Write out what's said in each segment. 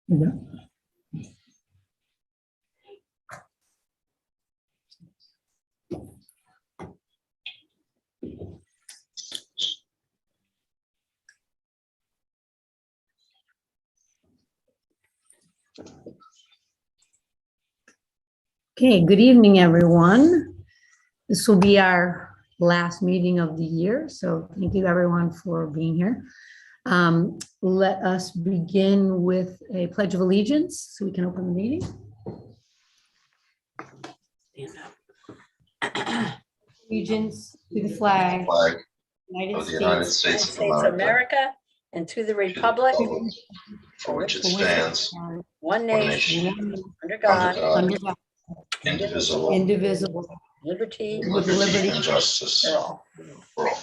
Yeah. Okay, good evening, everyone. This will be our last meeting of the year, so thank you everyone for being here. Let us begin with a pledge of allegiance so we can open the meeting. Stand up. Allegiance to the flag Flag United of the United States, States of America, and to the to the republic republic for which it stands, one one nation nation, under under God, God, under God, indivisible, indivisible, liberty with with liberty liberty and justice for all. for all.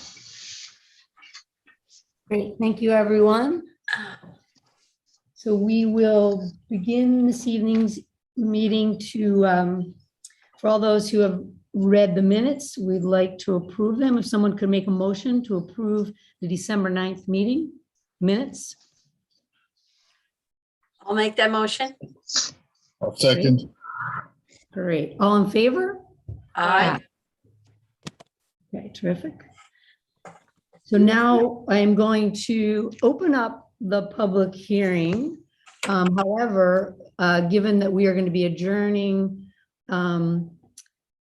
Great, thank you, everyone. So we will begin this evening's meeting for all those who have read the minutes, we'd like to approve them. If someone could make a motion to approve the December 9th meeting minutes. I'll make that motion. I'll second. Great. All in favor? Aye. Okay, terrific. So now I am going to open up the public hearing. However, given that we are going to be adjourning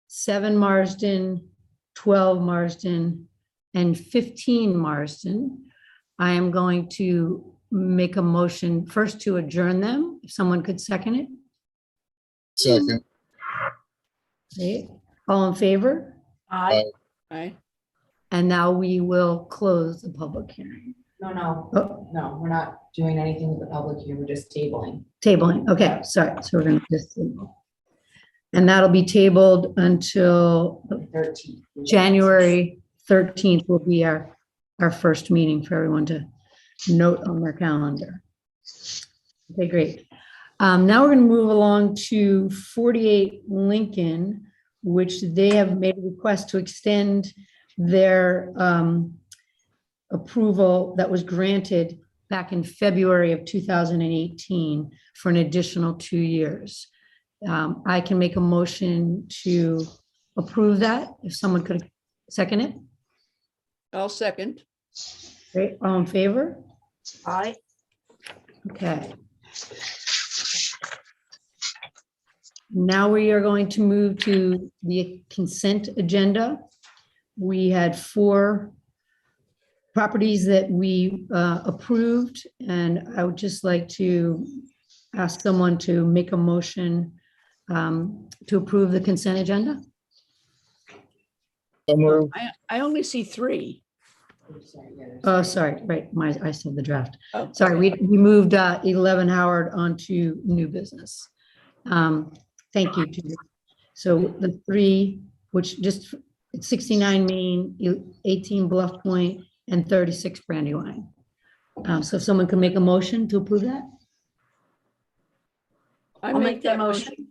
7 Marsden, 12 Marsden, and 15 Marsden, I am going to make a motion first to adjourn them. If someone could second it. Second. Okay. All in favor? Aye. Aye. And now we will close the public hearing. No, Oh, we're not doing anything with the public here, we're just tabling. tabling. Okay, sorry. So we're going to just table. And that'll be tabled until 13. January 13th will be our first meeting for everyone to note on their calendar. Okay, great. Now we're going to move along to 48 Lincoln, which they have made a request to extend their approval that was granted back in February of 2018 for an additional 2 years. I can make a motion to approve that, if someone could second it. I'll second. Great, all in favor? Aye. Okay. Now we are going to move to the consent agenda. We had 4 properties that we approved, and I would just like to ask someone to make a motion to approve the consent agenda. So moved. I only see 3. Oh, sorry, right, I saw the draft. Oh. Sorry, we moved 11 Howard onto new business. Thank you. Judy. So the 3, which just 69 Main, 18 Bluff Point, and 36 Brandywine. So if someone can make a motion to approve that? I'll make that motion.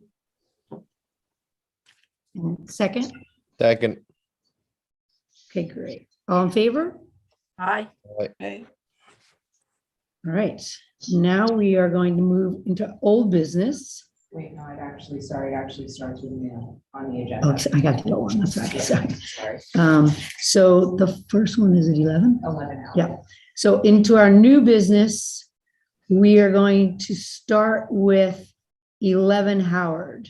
Second? Second. Okay, great. All in favor? Aye. Aye. All right, now we are going to move into old business. Wait, no, it actually starts with mail on the Oh, agenda. I got the old one, that's right, sorry. Sorry, So the first one is at 11? 11 hours. Yeah. So into our new business, we are going to start with 11 Howard.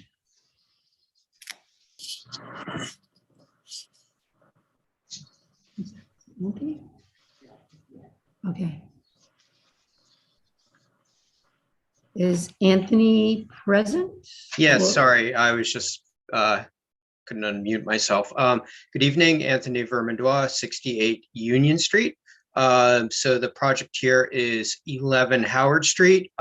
Okay. Okay. Is Anthony present? Yes, Or- sorry, I was just couldn't unmute myself. Good evening, Anthony Vermandois, 68 Union Street. So the project here is 11 Howard Street.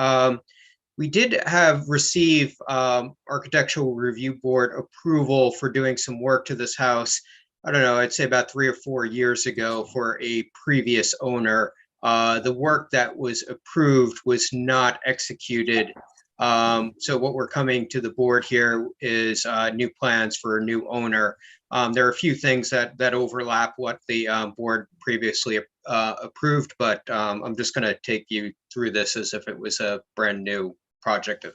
We did receive Architectural Review Board approval for doing some work to this house. I don't know, I'd say about 3 or 4 years ago for a previous owner. The work that was approved was not executed. So what we're coming to the board here is new plans for a new owner. There are a few things that overlap what the board previously approved, but I'm just going to take you through this as if it was a brand new project that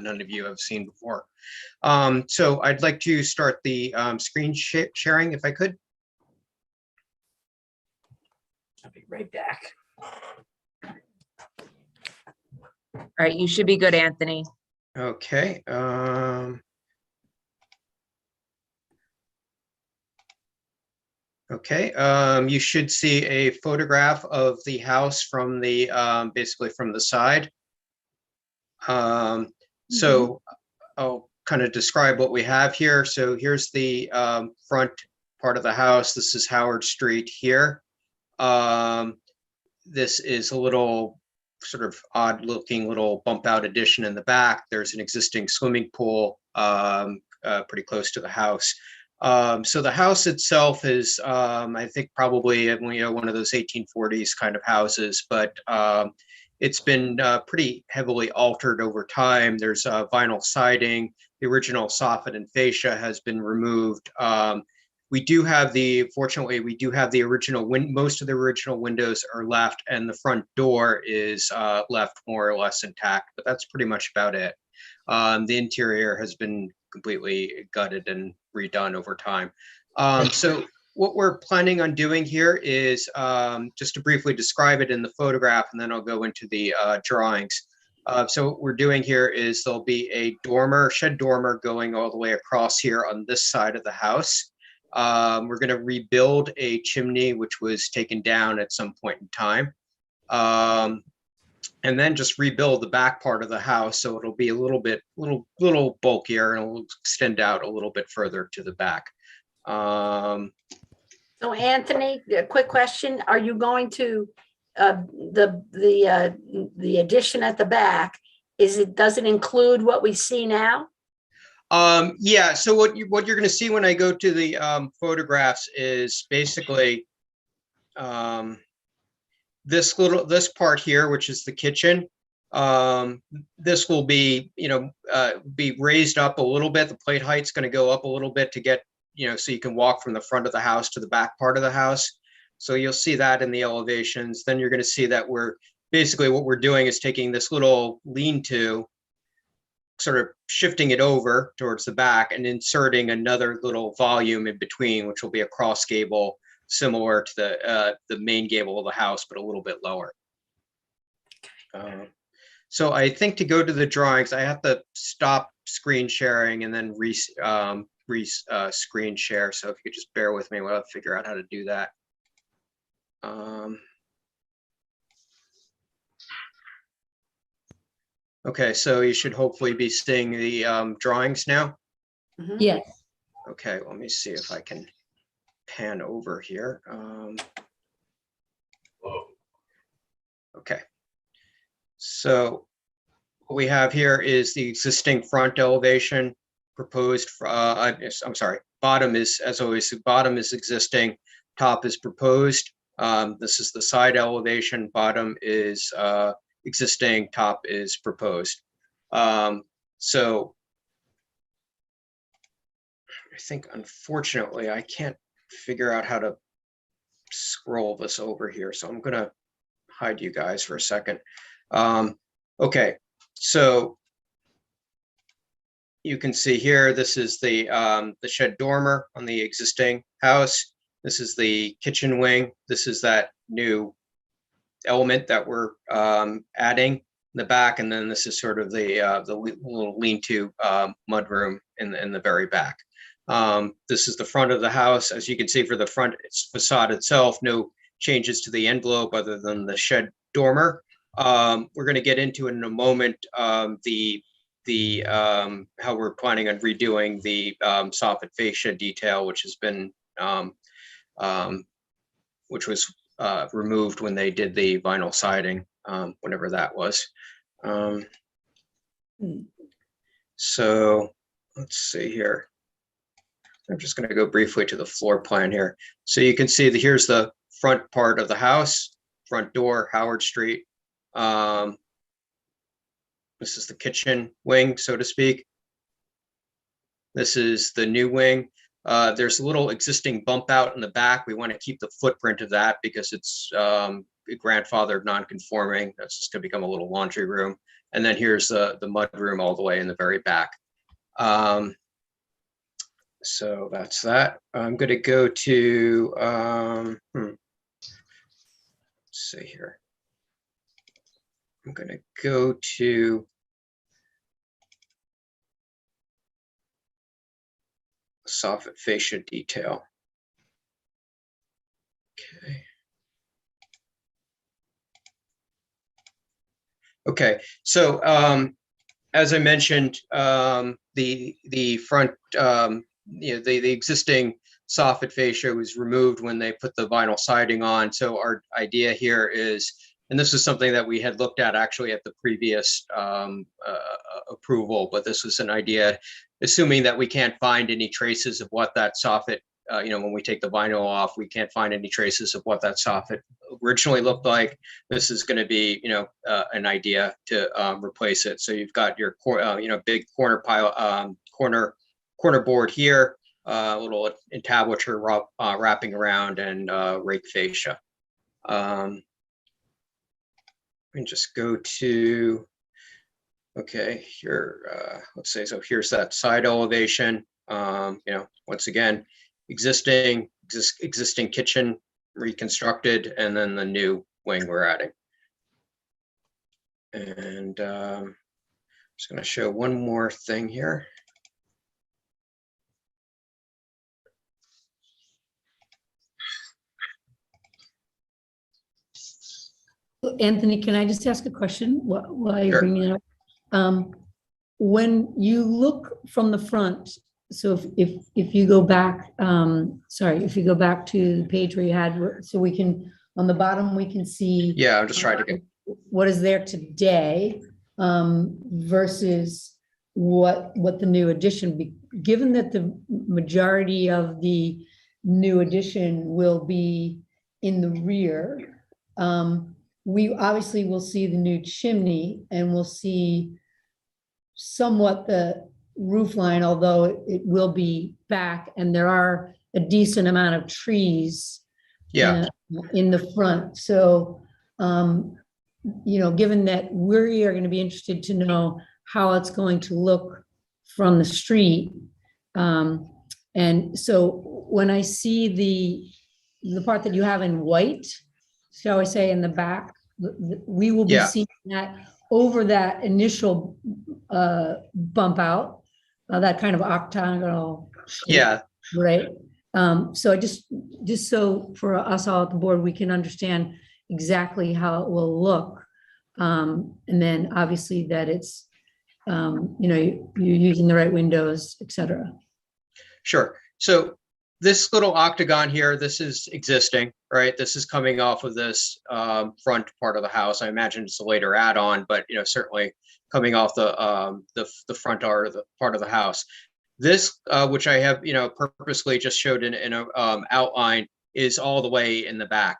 none of you have seen before. So I'd like to start the screen sharing if I could. I'll be right back. All right, you should be good, Anthony. Okay. Okay, you should see a photograph of the house from the basically from the side. So I'll kind of describe what we have here. So here's the front part of the house. This is Howard Street here. This is a little sort of odd looking little bump out addition in the back. There's an existing swimming pool pretty close to the house. So the house itself is, I think, probably one of those 1840s kind of houses, but it's been pretty heavily altered over time. There's vinyl siding. The original soffit and fascia has been removed. Fortunately, we do have the original most of the original windows are left, and the front door is left more or less intact, but that's pretty much about it. The interior has been completely gutted and redone over time. So what we're planning on doing here is just to briefly describe it in the photograph, and then I'll go into the drawings. So what we're doing here is there'll be a shed dormer going all the way across here on this side of the house. We're going to rebuild a chimney which was taken down at some point in time. And then just rebuild the back part of the house, so it'll be a little bulkier, and it'll extend out a little bit further to the back. So Anthony, a quick question. Are you going to, the addition at the back, does it include what we see now? Yeah, so what you're going to see when I go to the photographs is basically this part here, which is the kitchen. This will be, be raised up a little bit. The plate height's going to go up a little bit to get, so you can walk from the front of the house to the back part of the house. So you'll see that in the elevations. Then you're going to see that what we're doing is taking this little lean-to, sort of shifting it over towards the back and inserting another little volume in between, which will be a cross gable, similar to the main gable of the house, but a little bit lower. So I think to go to the drawings, I have to stop screen sharing and then screen share. So if you could just bear with me while I figure out how to do that. Okay, so you should hopefully be seeing the drawings now. Yes. Okay, let me see if I can pan over here. Okay, so what we have here is the existing front elevation proposed. I'm sorry, bottom is, as always, bottom is existing, top is proposed. This is the side elevation, bottom is existing, top is proposed. So I think, unfortunately, I can't figure out how to scroll this over here, so I'm gonna hide you guys for a second. Okay, so you can see here, this is the shed dormer on the existing house. This is the kitchen wing. This is that new element that we're adding in the back, and then this is sort of the little lean-to mudroom in the very back. This is the front of the house. As you can see, for the front facade itself, no changes to the envelope other than the shed dormer. We're going to get into it in a moment, how we're planning on redoing the soffit fascia detail, which has been which was removed when they did the vinyl siding, whenever that was. So let's see here. I'm just going to go briefly to the floor plan here. So you can see that here's the front part of the house, front door, Howard Street. This is the kitchen wing, so to speak. This is the new wing. There's a little existing bump out in the back. We want to keep the footprint of that because it's grandfathered non-conforming. That's just going to become a little laundry room. And then here's the mud room all the way in the very back. So that's that. I'm going to go to, let's see here. I'm going to go to soffit fascia detail. Okay. Okay, so as I mentioned, the front, the existing soffit fascia was removed when they put the vinyl siding on. So our idea here is, and this is something that we had looked at actually at the previous approval, but this was an idea, assuming that we can't find any traces of what that soffit, when we take the vinyl off, we can't find any traces of what that soffit originally looked like. This is going to be, an idea to replace it. So you've got your, big corner pile, corner board here, a little entablature wrapping around, and rake fascia. And just go to, okay, here, let's say, so here's that side elevation. Once again, existing kitchen reconstructed, and then the new wing we're adding. And I'm just going to show one more thing here. Anthony, can I just ask a question while you're Sure. bringing it up? When you look from the front, so if you go back, if you go back to the page where you had, so we can, on the bottom, we can see. Yeah, I'm just trying to get. What is there today versus what the new addition, given that the majority of the new addition will be in the rear, we obviously will see the new chimney, and we'll see somewhat the roof line, although it will be back, and there are a decent amount of trees Yeah. in the front. So, given that we are going to be interested to know how it's going to look from the street. And so when I see the part that you have in white, shall I say, in the back, we will be Yeah. seeing that over that initial bump out, that kind of octagonal shape, Yeah. right? So just so for us all at the board, we can understand exactly how it will look. And then obviously that it's, you're using the right windows, et cetera. Sure. So this little octagon here, this is existing, right? This is coming off of this front part of the house. I imagine it's a later add-on, but certainly coming off the front part of the house. This, which I have purposely just showed in an outline, is all the way in the back.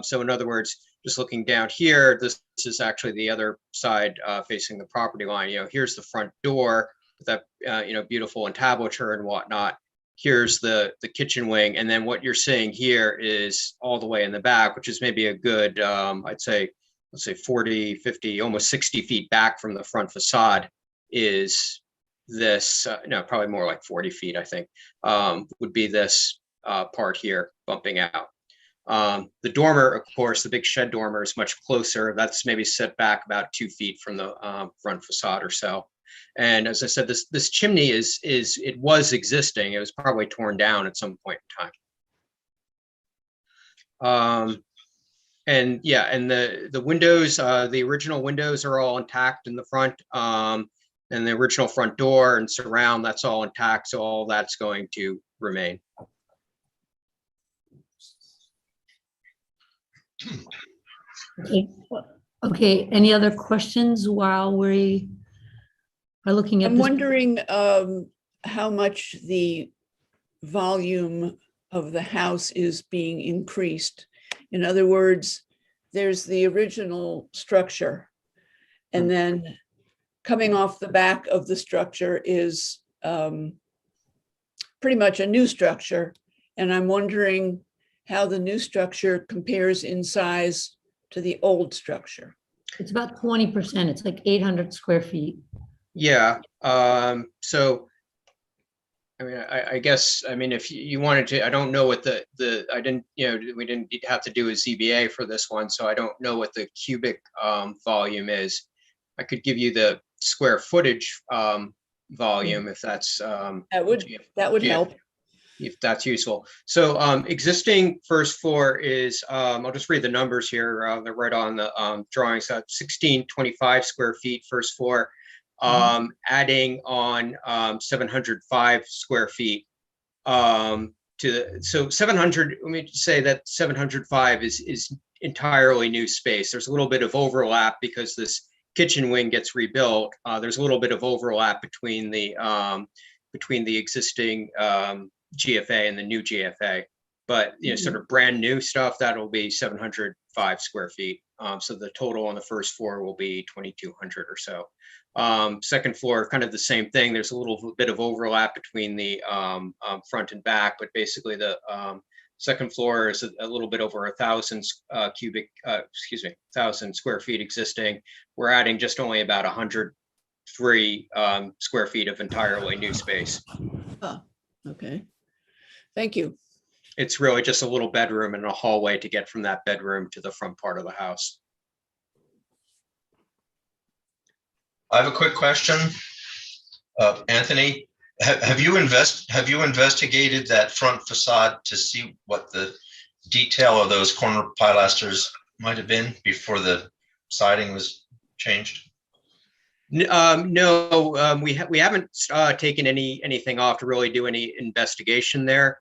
So in other words, just looking down here, this is actually the other side facing the property line. Here's the front door with that beautiful entablature and whatnot. Here's the kitchen wing, and then what you're seeing here is all the way in the back, which is maybe a good, let's say 40, 50, almost 60 feet back from the front facade is this, probably more like 40 feet, I think, would be this part here bumping out. The dormer, of course, the big shed dormer is much closer. That's maybe set back about 2 feet from the front facade or so. And as I said, this chimney it was existing. It was probably torn down at some point in time. And yeah, and the windows, the original windows are all intact in the front, and the original front door and surround, that's all intact. So all that's going to remain. Okay. Any other questions while we are looking at I'm this? wondering how much the volume of the house is being increased. In other words, there's the original structure, and then coming off the back of the structure is pretty much a new structure. And I'm wondering how the new structure compares in size to the old structure. It's about 20%. It's like 800 square feet. Yeah, so, I mean, I guess, I mean, if you wanted to, I don't know what I didn't, we didn't have to do a ZBA for this one, so I don't know what the cubic volume is. I could give you the square footage volume if that's. That would yeah. help. If that's useful. So existing first floor is, I'll just read the numbers here. They're right on the drawing. So 1625 square feet first floor, adding on 705 square feet so 700, let me just say that 705 is entirely new space. There's a little bit of overlap because this kitchen wing gets rebuilt. There's a little bit of overlap between the existing GFA and the new GFA, but sort of brand new stuff, that'll be 705 square feet. So the total on the first floor will be 2,200 or so. Second floor, kind of the same thing. There's a little bit of overlap between the front and back, but basically the second floor is a little bit over 1,000 1,000 square feet existing. We're adding just only about 103 square feet of entirely new space. Oh, okay. Thank you. It's really just a little bedroom and a hallway to get from that bedroom to the front part of the house. I have a quick question. Anthony, have you investigated that front facade to see what the detail of those corner pilasters might have been before the siding was changed? No, we haven't taken anything off to really do any investigation there.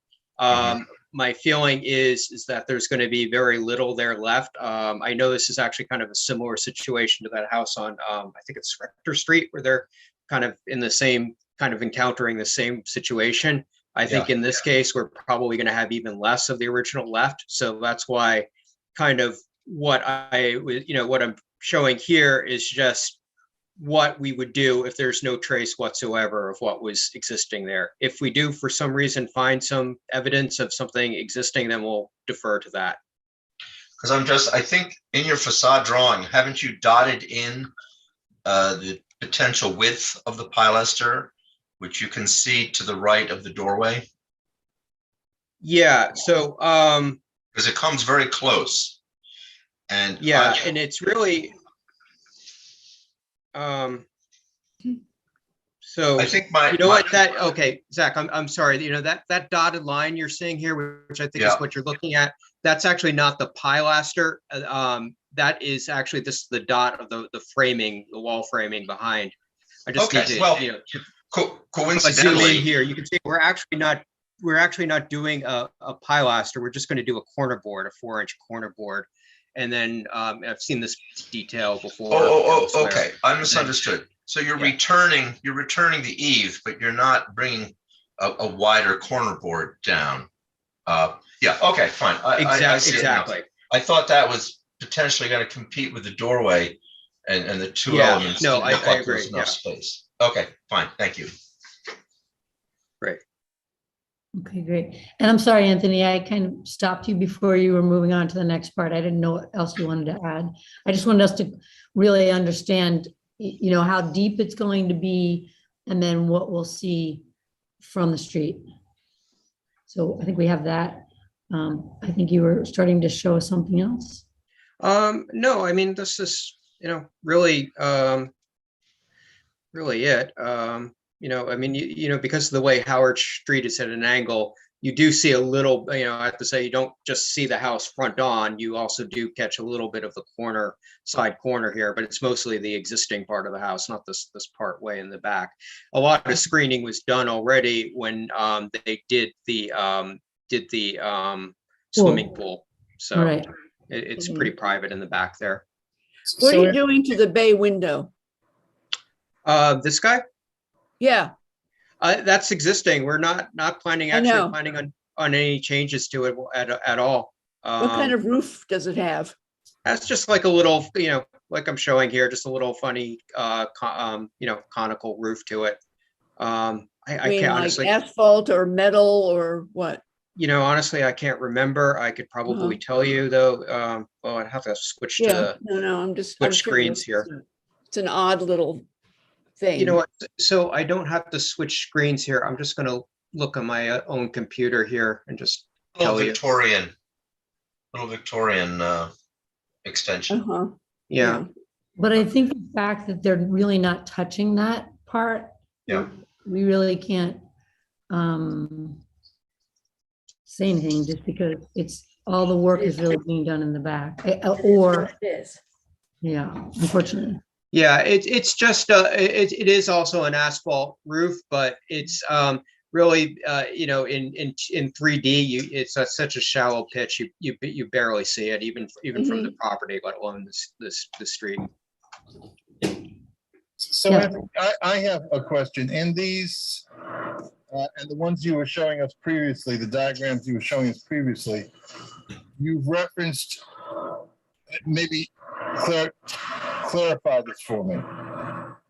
My feeling is that there's going to be very little there left. I know this is actually kind of a similar situation to that house on, I think it's Rector Street, where they're kind of in the same, kind of encountering the same situation. I think in this case, we're probably going to have even less of the original left. So that's why kind of what I'm showing here is just what we would do if there's no trace whatsoever of what was existing there. If we do, for some reason, find some evidence of something existing, then we'll defer to that. Because I think in your facade drawing, haven't you dotted in the potential width of the pilaster, which you can see to the right of the doorway? Yeah, so because it comes very close. And and it's really so I think okay, Zach, I'm sorry, that dotted line you're seeing here, which I think is what you're looking at, that's actually not the pilaster. That is actually the dot of the framing, the wall framing behind. I just need to, coincidentally zoom in here. You can see we're actually not doing a pilaster. We're just going to do a corner board, a 4-inch corner board. And then I've seen this detail before. Okay. I misunderstood. So you're returning the eave, but you're not bringing a wider corner board down. Okay, fine. Exactly. I thought that was potentially going to compete with the doorway and the two elements. No, I agree. There's enough space. Okay, fine. Thank you. Great. Okay, great. And I'm sorry, Anthony, I kind of stopped you before you were moving on to the next part. I didn't know what else you wanted to add. I just wanted us to really understand, how deep it's going to be and then what we'll see from the street. So I think we have that. I think you were starting to show us something else. No, I mean, this is, really it. I mean, because of the way Howard Street is at an angle, you do see a little, I have to say, you don't just see the house front on, you also do catch a little bit of the side corner here, but it's mostly the existing part of the house, not this part way in the back. A lot of screening was done already when they did the swimming pool. So it's pretty private in the back there. What are you doing to the bay window? This guy? Yeah. That's existing. We're not planning on any changes to it at all. What kind of roof does it have? That's just like a little, like I'm showing here, just a little funny, conical roof to it. I mean, can't like honestly, asphalt or metal or what? honestly, I can't remember. I could probably tell you though. Well, I'd have to switch to Yeah, the no, I'm switch screens curious. here. It's an odd little thing. You know what? So I don't have to switch screens here. I'm just gonna look on my own computer here and just Little tell you. Victorian extension. Uh-huh. Yeah. But I think the fact that they're really not touching that part. Yeah. We really can't say anything just because it's, all the work is really being done in the back. Or, It is. yeah, unfortunately. Yeah, it's just it is also an asphalt roof, but it's really in 3D it's such a shallow pitch you barely see it even from the property, let alone the street. So Yeah. Anthony, I have a question. In these, and the ones you were showing us previously, the diagrams you were showing us previously, you've referenced, maybe clarify this for me.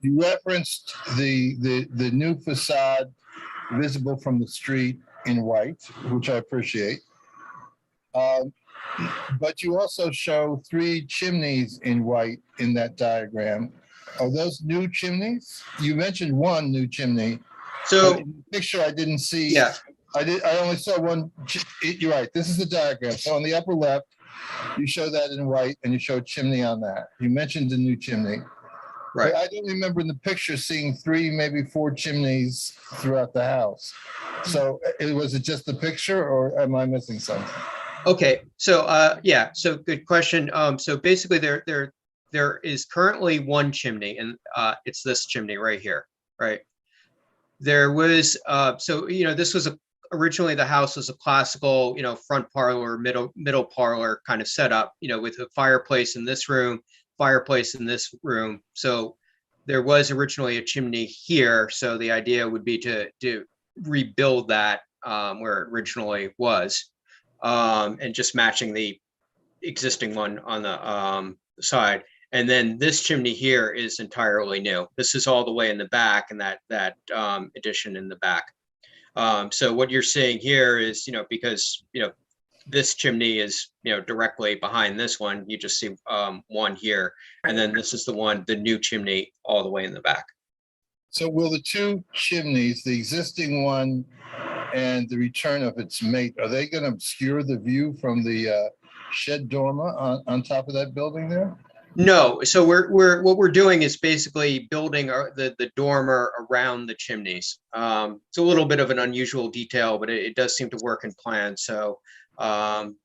You referenced the new facade visible from the street in white, which I appreciate. But you also show 3 chimneys in white in that diagram. Are those new chimneys? You mentioned one new chimney. So But in the picture I didn't see. yeah, I only saw one. You're right. This is the diagram. So on the upper left, you show that in white and you show chimney on that. You mentioned the new chimney. right. But I don't remember in the picture seeing 3, maybe 4 chimneys throughout the house. So was it just the picture or am I missing something? Okay, so yeah, so good question. So basically there is currently one chimney and it's this chimney right here, right? There was so this was originally the house was a classical, front parlor, middle parlor kind of setup, with a fireplace in this room, fireplace in this room. So there was originally a chimney here. So the idea would be to rebuild that where it originally was. And just matching the existing one on the side. And then this chimney here is entirely new. This is all the way in the back and that addition in the back. So what you're seeing here is, because, this chimney is, directly behind this one, you just see one here. And then this is the new chimney all the way in the back. So will the 2 chimneys, the existing one and the return of its mate, are they going to obscure the view from the shed dormer on top of that building there? No, so what we're doing is basically building the dormer around the chimneys. It's a little bit of an unusual detail, but it does seem to work in plan. So the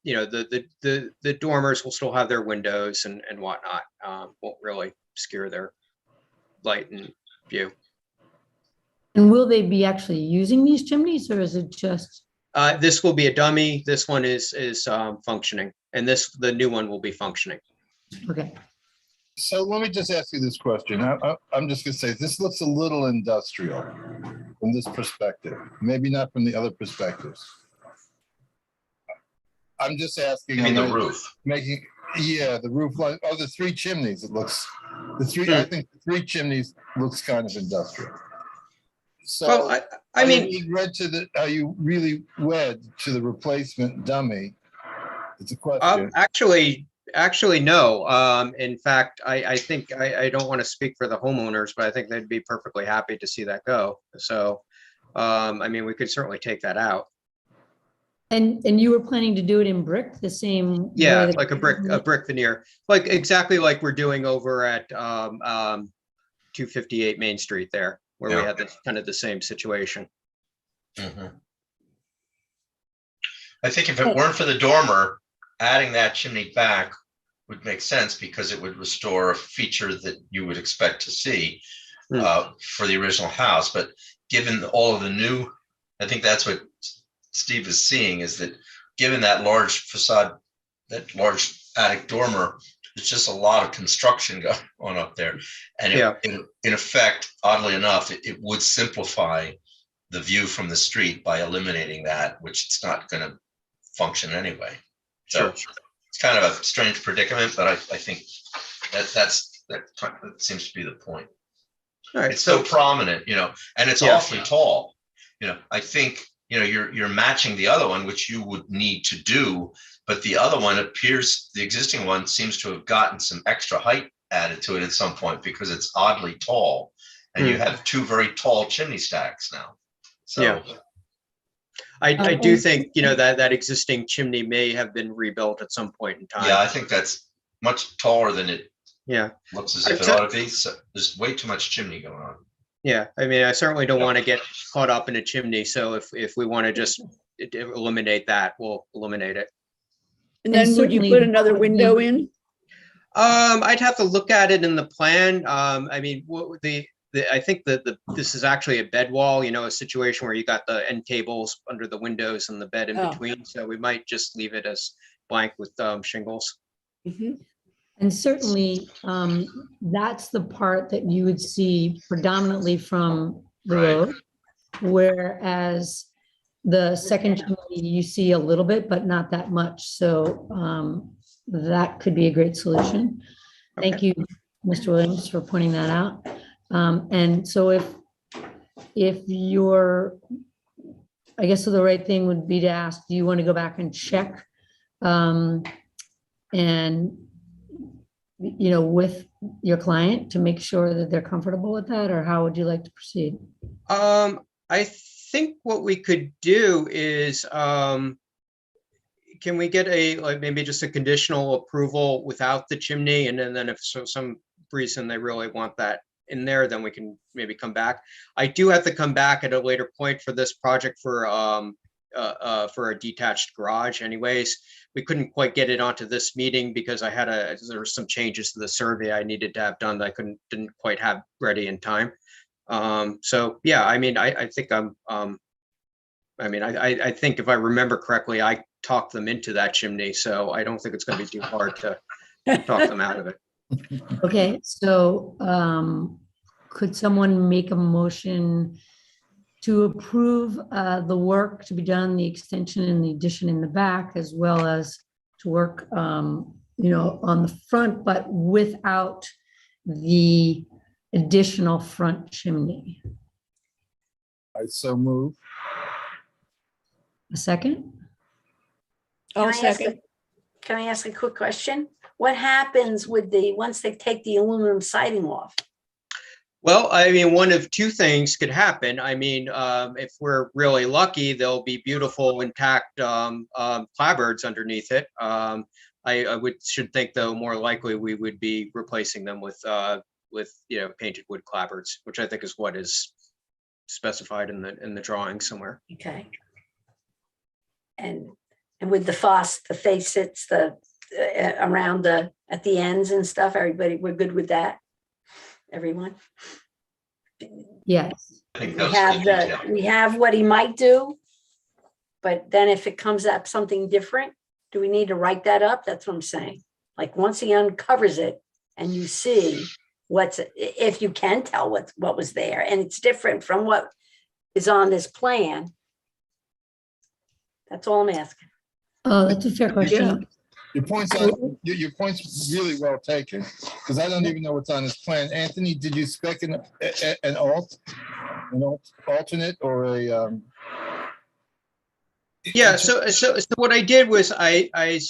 dormers will still have their windows and whatnot. Won't really obscure their light and view. And will they be actually using these chimneys or is it just? This will be a dummy. This one is functioning, and the new one will be functioning. Okay. So let me just ask you this question. I'm just going to say, this looks a little industrial from this perspective, maybe not from the other perspectives. I'm just asking. You mean the roof? The roof line. Oh, the 3 chimneys. It looks, I think the 3 chimneys looks kind of industrial. So, Well, I mean, are you really wed to the replacement dummy? It's a question. Actually, no. In fact, I think I don't want to speak for the homeowners, but I think they'd be perfectly happy to see that go. So, I mean, we could certainly take that out. And you were planning to do it in brick, the same? Yeah, way like a brick veneer, like exactly like we're doing over at 258 Main Street there, where we had this kind of the same situation. Mhm. I think if it weren't for the dormer, adding that chimney back would make sense because it would restore a feature that you would expect to see for the original house. But given all of the new, I think that's what Steve is seeing, is that given that large facade, that large attic dormer, there's just a lot of construction going on up there. And in effect, oddly enough, it would simplify the view from the street by eliminating that, which it's not going to function anyway. So it's kind of a strange predicament, but I think that seems to be the point. All right, It's so so, prominent, and it's Yeah. awfully tall. I think, you're matching the other one, which you would need to do, but the other one appears, the existing one seems to have gotten some extra height added to it at some point because it's oddly tall. And you have two very tall chimney stacks now. So, Yeah. I do think, that existing chimney may have been rebuilt at some point in time. yeah, I think that's much taller than it Yeah. looks as if it ought to be. So there's way too much chimney going on. Yeah, I mean, I certainly don't want to get caught up in a chimney, so if we want to just eliminate that, we'll eliminate it. And And then would you certainly put that another would be- window in? I'd have to look at it in the plan. I mean, I think that this is actually a bed wall, a situation where you got the end tables under the windows and the bed in Oh. between, so we might just leave it as blank with shingles. Mhm. And certainly, that's the part that you would see predominantly from the Right. road. Whereas the second chimney, you see a little bit, but not that much. So that could be a great solution. Thank you, Mr. Williams, for pointing that out. And so if you're, I guess the right thing would be to ask, do you want to go back and check? And with your client to make sure that they're comfortable with that, or how would you like to proceed? I think what we could do is, can we get maybe just a conditional approval without the chimney? And then if for some reason they really want that in there, then we can maybe come back. I do have to come back at a later point for this project for a detached garage anyways. We couldn't quite get it onto this meeting because there were some changes to the survey I needed to have done that I didn't quite have ready in time. So yeah, I mean, I think I think if I remember correctly, I talked them into that chimney, so I don't think it's going to be too hard to talk them out of it. Okay, so could someone make a motion to approve the work to be done, the extension and the addition in the back, as well as to work, on the front, but without the additional front chimney? I so move. A second? I'll Can I ask second. Can I ask a quick question? What happens with once they take the aluminum siding off? Well, I mean, one of two things could happen. I mean, if we're really lucky, there'll be beautiful intact clapboards underneath it. I should think, though, more likely we would be replacing them with painted wood clapboards, which I think is what is specified in the drawing somewhere. Okay. And with the facets, around at the ends and stuff, everybody, we're good with that? Everyone? Yes. I think that's the detail. We have what he might do, but then if it comes up something different, do we need to write that up? That's what I'm saying. Like, once he uncovers it and you see if you can tell what was there, and it's different from what is on this plan. That's all I'm asking. Oh, that's a fair question. Your point's really well taken, because I don't even know what's on this plan. Anthony, did you spec an alternate or a? Yeah, so what I did was I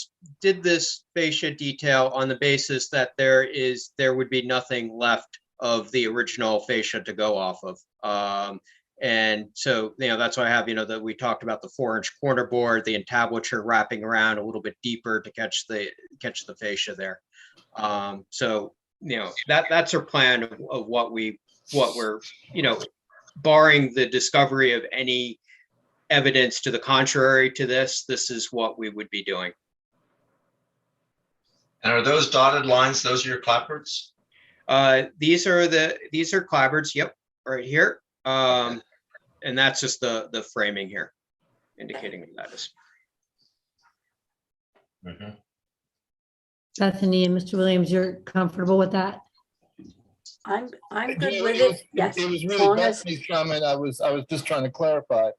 did this fascia detail on the basis that there would be nothing left of the original fascia to go off of. And so, that's why I have, that we talked about the 4-inch corner board, the entablature wrapping around a little bit deeper to catch the fascia there. So, that's our plan of what we're, barring the discovery of any evidence to the contrary to this is what we would be doing. And are those dotted lines, those are your clapboards? These are clapboards, yep, right here. And that's just the framing here, indicating that is. Mhm. Bethany and Mr. Williams, you're comfortable with that? I'm good with it. Yes. It was as really long as- Bethany's comment. I was just trying to clarify,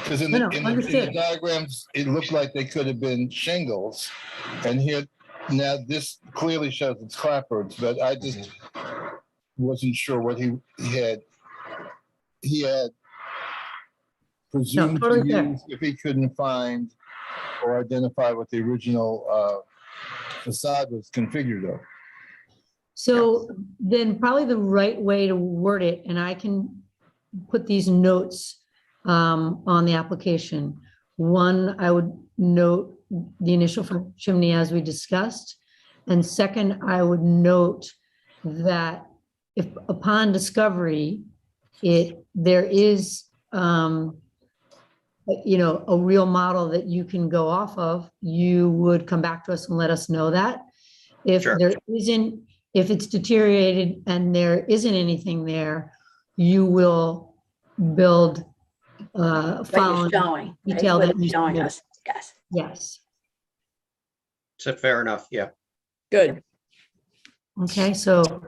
because in No, the understood. diagrams, it looked like they could have been shingles. And here, now this clearly shows it's clapboards, but I just wasn't sure what he had presumed to totally fair. use if he couldn't find or identify what the original facade was configured of. So then probably the right way to word it, and I can put these notes on the application. One, I would note the initial for chimney as we discussed. And second, I would note that if upon discovery, there is, a real model that you can go off of, you would come back to us and let us know that. If Sure. there isn't, if it's deteriorated and there isn't anything there, you will build What following. you're showing, right? detail What that you're you showing submitted. us, yes. Yes. So fair enough, yeah. Good. Okay, so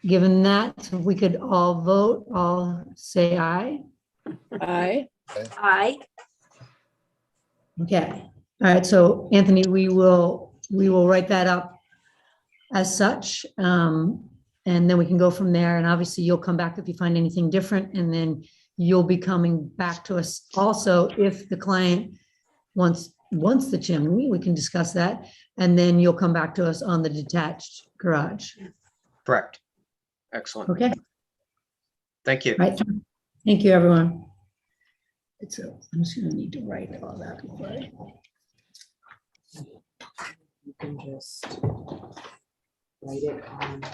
given that, if we could all vote, all say aye. Aye. Aye, Okay, all right, so Anthony, we will write that up as such. And then we can go from there. And obviously you'll come back if you find anything different, and then you'll be coming back to us also if the client wants the chimney, we can discuss that. And then you'll come back to us on the detached garage. Correct. Excellent. Okay, Thank you. all right. Thank you, everyone. I'm just gonna need to write all that before I. You can just write it on.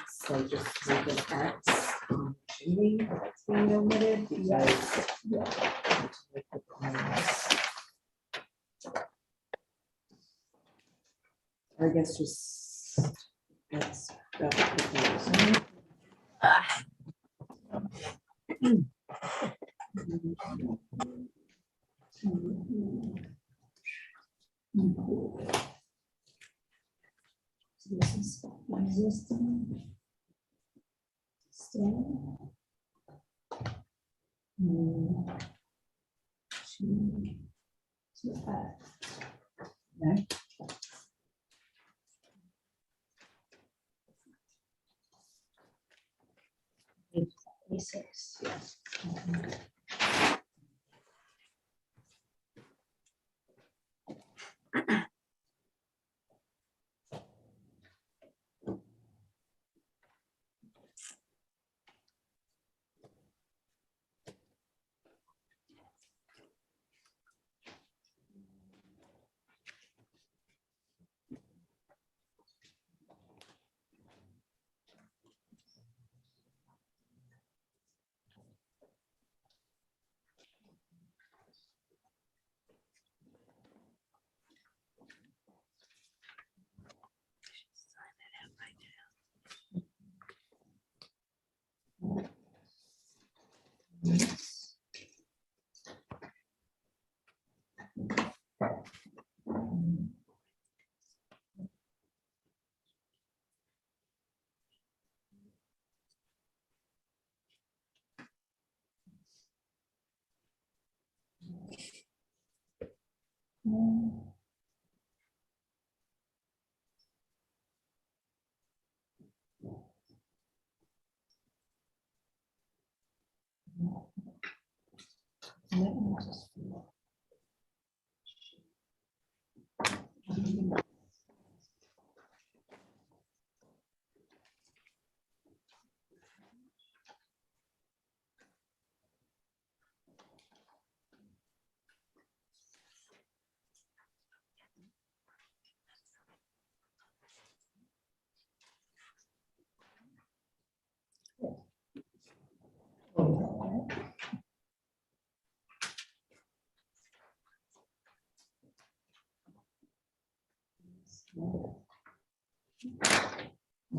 So just make an X on chimney that's being omitted because. Make the plans. I guess just. That's. This is existing. Stay. Okay. A6, yes.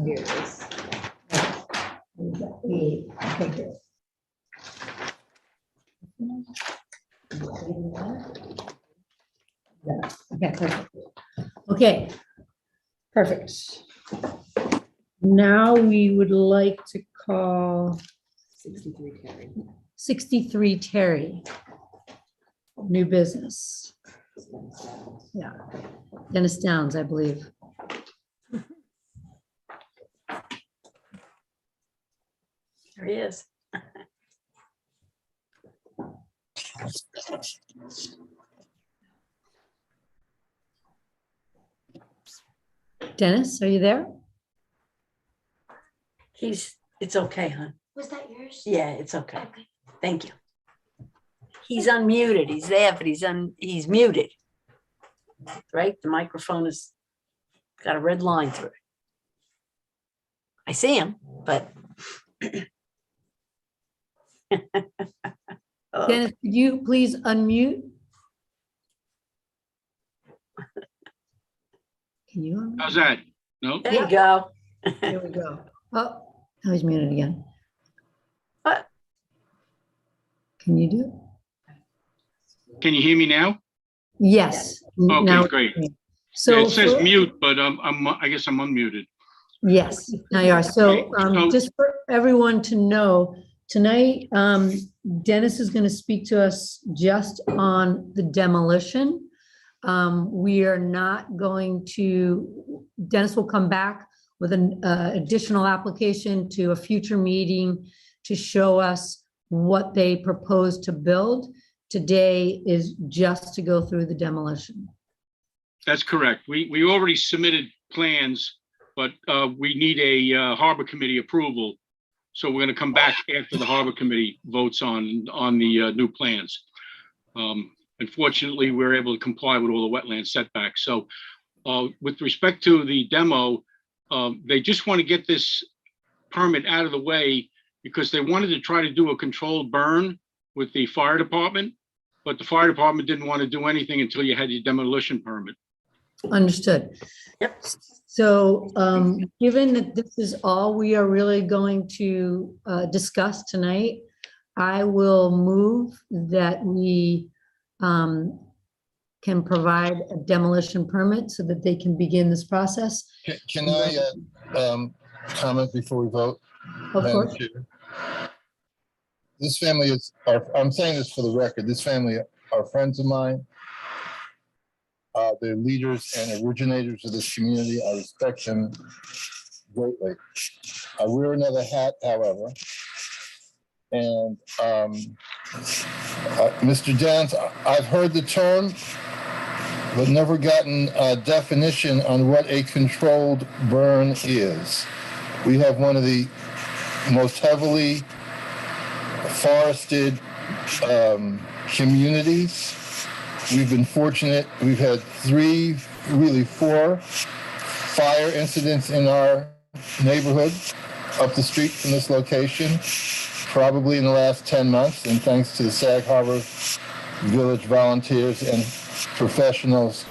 Here it is. Okay, good. Yeah, okay, perfect. Okay, perfect. Now we would like to call 63 Terry. 63 Terry. New business. Yeah, Dennis Downs, I believe. There he is. Dennis, are you there? It's okay, hon. Was that yours? Yeah, it's okay. Okay. Thank you. He's unmuted. He's there, but he's muted. Right? The microphone has got a red line through it. I see him, but. Oh, Dennis, could you please unmute? Can you? unmute? How's that? No? there you go. There we go. Oh, now he's muted again. What? Can you do it? Can you hear me now? Yes. Okay, Now- great. So Yeah, it says for- mute, but I guess I'm unmuted. Yes, now you are. So So- just for everyone to know, tonight, Dennis is going to speak to us just on the demolition. We are not going to, Dennis will come back with an additional application to a future meeting to show us what they propose to build. Today is just to go through the demolition. That's correct. We already submitted plans, but we need a Harbor Committee approval. So we're going to come back after the Harbor Committee votes on the new plans. Unfortunately, we're able to comply with all the wetland setbacks. So with respect to the demo, they just want to get this permit out of the way because they wanted to try to do a controlled burn with the fire department, but the fire department didn't want to do anything until you had your demolition permit. Understood. Yep. So, given that this is all we are really going to discuss tonight, I will move that we can provide a demolition permit so that they can begin this process. Can I comment before we vote? Of Madam course, Chair? This family is, I'm saying this for the record, this family are friends of mine. They're leaders and originators of this community. I respect them greatly. I wear another hat, however. And Mr. Dance, I've heard the term, but never gotten a definition on what a controlled burn is. We have one of the most heavily forested communities. We've been fortunate. We've had four fire incidents in our neighborhood up the street from this location, probably in the last 10 months. And thanks to the Sag Harbor Village volunteers and professionals,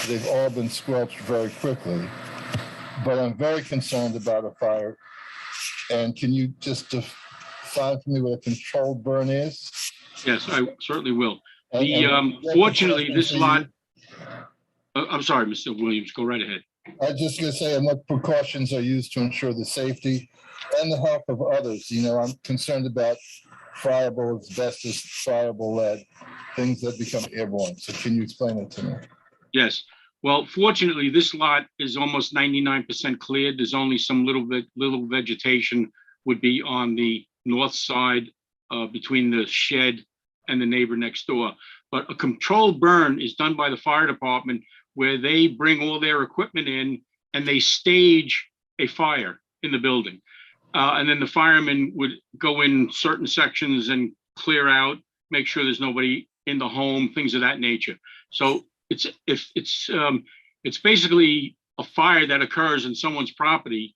they've all been squelched very quickly. But I'm very concerned about a fire. And can you just define for me what a controlled burn is? Yes, I certainly will. And Fortunately, this lot, I'm sorry, Mr. Williams, go right ahead. I was just gonna say, and what precautions are used to ensure the safety and the health of others? You know, I'm concerned about friable asbestos, friable lead, things that become airborne. So can you explain it to me? Yes. Well, fortunately, this lot is almost 99% cleared. There's only some little vegetation would be on the north side between the shed and the neighbor next door. But a controlled burn is done by the fire department where they bring all their equipment in and they stage a fire in the building. And then the firemen would go in certain sections and clear out, make sure there's nobody in the home, things of that nature. So it's basically a fire that occurs in someone's property,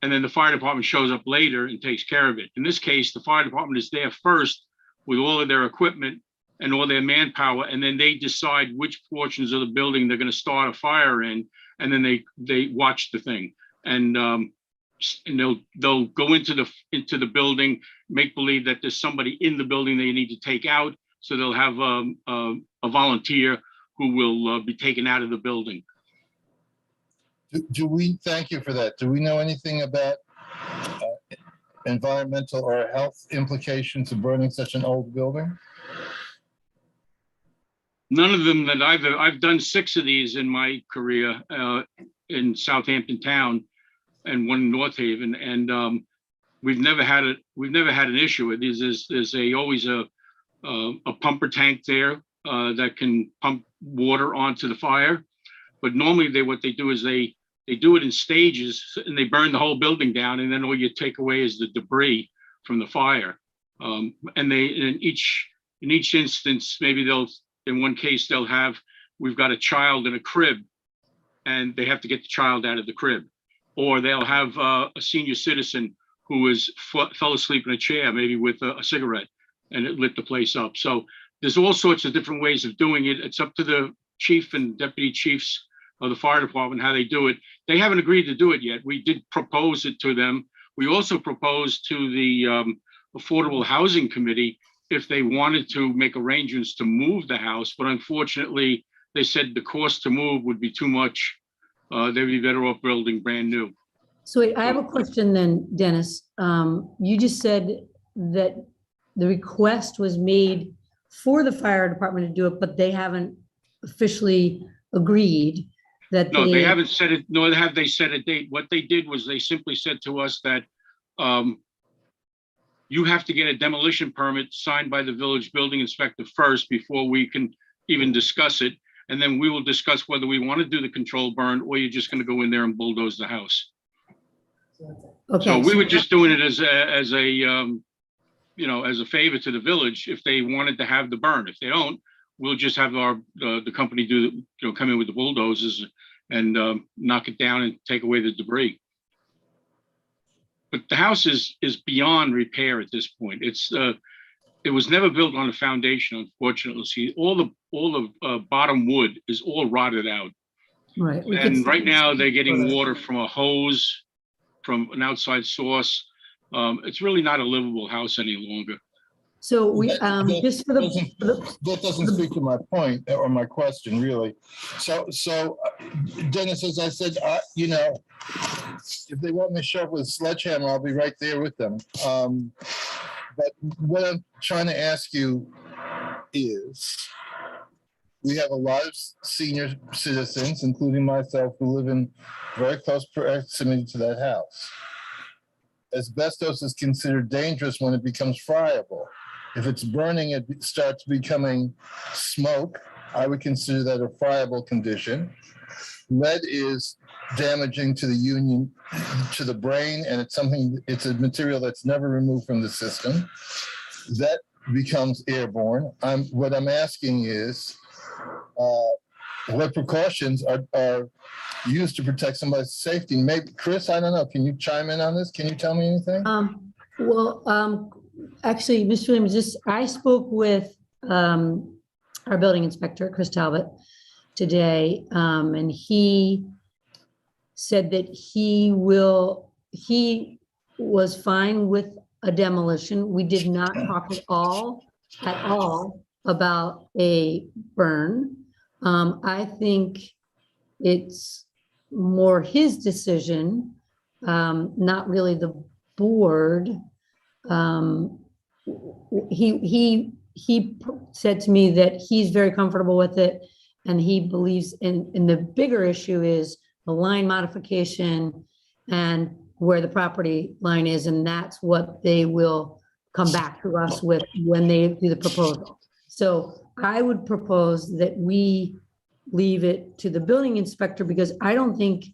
and then the fire department shows up later and takes care of it. In this case, the fire department is there first with all of their equipment and all their manpower, and then they decide which portions of the building they're going to start a fire in, and then they watch the thing, and they'll go into the building, make believe that there's somebody in the building they need to take out, so they'll have a volunteer who will be taken out of the building. Do we, thank you for that. Do we know anything about environmental or health implications of burning such an old building? None of them that I've done 6 of these in my career in Southampton town and one in North Haven. And we've never had an issue. There's always a pumper tank there that can pump water onto the fire. But normally what they do is they do it in stages and they burn the whole building down, and then all you take away is the debris from the fire. And in each instance, maybe in one case we've got a child in a crib and they have to get the child out of the crib, or they'll have a senior citizen who fell asleep in a chair, maybe with a cigarette, and it lit the place up. So there's all sorts of different ways of doing it. It's up to the chief and deputy chiefs of the fire department how they do it. They haven't agreed to do it yet. We did propose it to them. We also proposed to the Affordable Housing Committee if they wanted to make arrangements to move the house, but unfortunately, they said the cost to move would be too much. They'd be better off building brand new. So wait, I have a question then, Dennis. You just said that the request was made for the fire department to do it, but they haven't officially agreed that No, they haven't said it, nor have they set a date. What they did was they simply said to us that you have to get a demolition permit signed by the village building inspector first before we can even discuss it. And then we will discuss whether we want to do the controlled burn or you're just going to go in there and bulldoze the house. Okay, So we were just doing it as a favor to the village if they wanted to have the burn. If they don't, we'll just have the company come in with the bulldozers and knock it down and take away the debris. But the house is beyond repair at this point. It was never built on a foundation, unfortunately. See, all the bottom wood is all rotted out. right. And right now they're getting water from a hose from an outside source. It's really not a livable house any longer. So we, just for That doesn't speak to my point or my question, really. So Dennis, as I said, if they want me to show up with a sledgehammer, I'll be right there with them. But what I'm trying to ask you is, we have a lot of senior citizens, including myself, who live in very close proximity to that house. Asbestos is considered dangerous when it becomes friable. If it's burning, it starts becoming smoke. I would consider that a friable condition. Lead is damaging to the brain, and it's a material that's never removed from the system. That becomes airborne. What I'm asking is, what precautions are used to protect somebody's safety? Maybe, Chris, I don't know. Can you chime in on this? Can you tell me anything? Actually, Mr. Williams, I spoke with our building inspector, Chris Talbot, today, and he said that he was fine with a demolition. We did not talk at all about a burn. I think it's more his decision, not really the board. He said to me that he's very comfortable with it, and he believes in the bigger issue is the line modification and where the property line is, and that's what they will come back to us with when they do the proposal. So I would propose that we leave it to the building inspector, because I don't think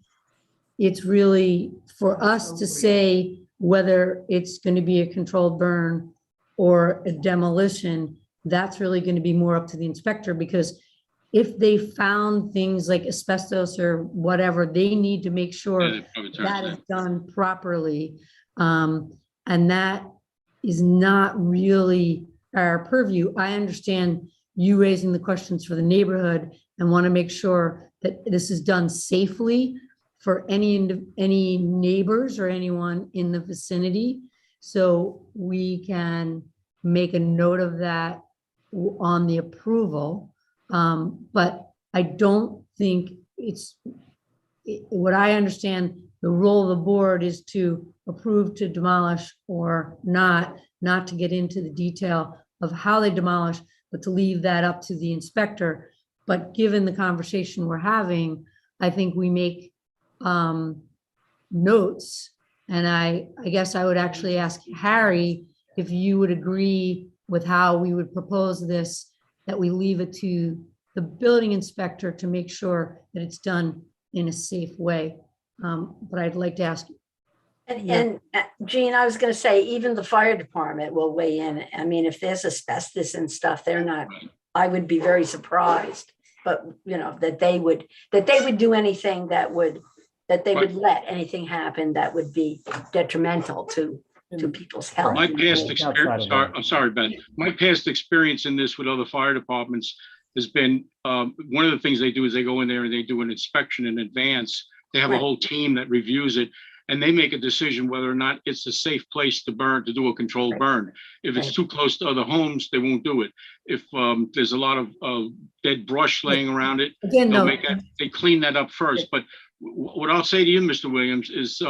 it's really for us to say whether it's going to be a controlled burn or a demolition. That's really going to be more up to the inspector, because if they found things like asbestos or whatever, they need to make sure that is done properly. And that is not really our purview. I understand you raising the questions for the neighborhood and want to make sure that this is done safely for any neighbors or anyone in the vicinity. So we can make a note of that on the approval. But I don't think what I understand, the role of the board is to approve to demolish or not to get into the detail of how they demolish, but to leave that up to the inspector. But given the conversation we're having, I think we make notes And I guess I would actually ask Harry if you would agree with how we would propose this, that we leave it to the building inspector to make sure that it's done in a safe way. But I'd like to ask, And Jean, I was gonna say, even the fire department will weigh in. I mean, if there's asbestos and stuff, they're not, I would be very surprised. But, that they would do anything that would let anything happen that would be detrimental to people's health. My past experience, I'm sorry, Ben, my past experience in this with other fire departments has been, one of the things they do is they go in there and they do an inspection in advance. They have a Right. whole team that reviews it, and they make a decision whether or not it's a safe place to burn, to do a controlled Right. burn. If it's Right. too close to other homes, they won't do it. If there's a lot of dead brush laying around it, again, they'll no, make that, they clean that up first. But what I'll say to you, Mr. Williams, is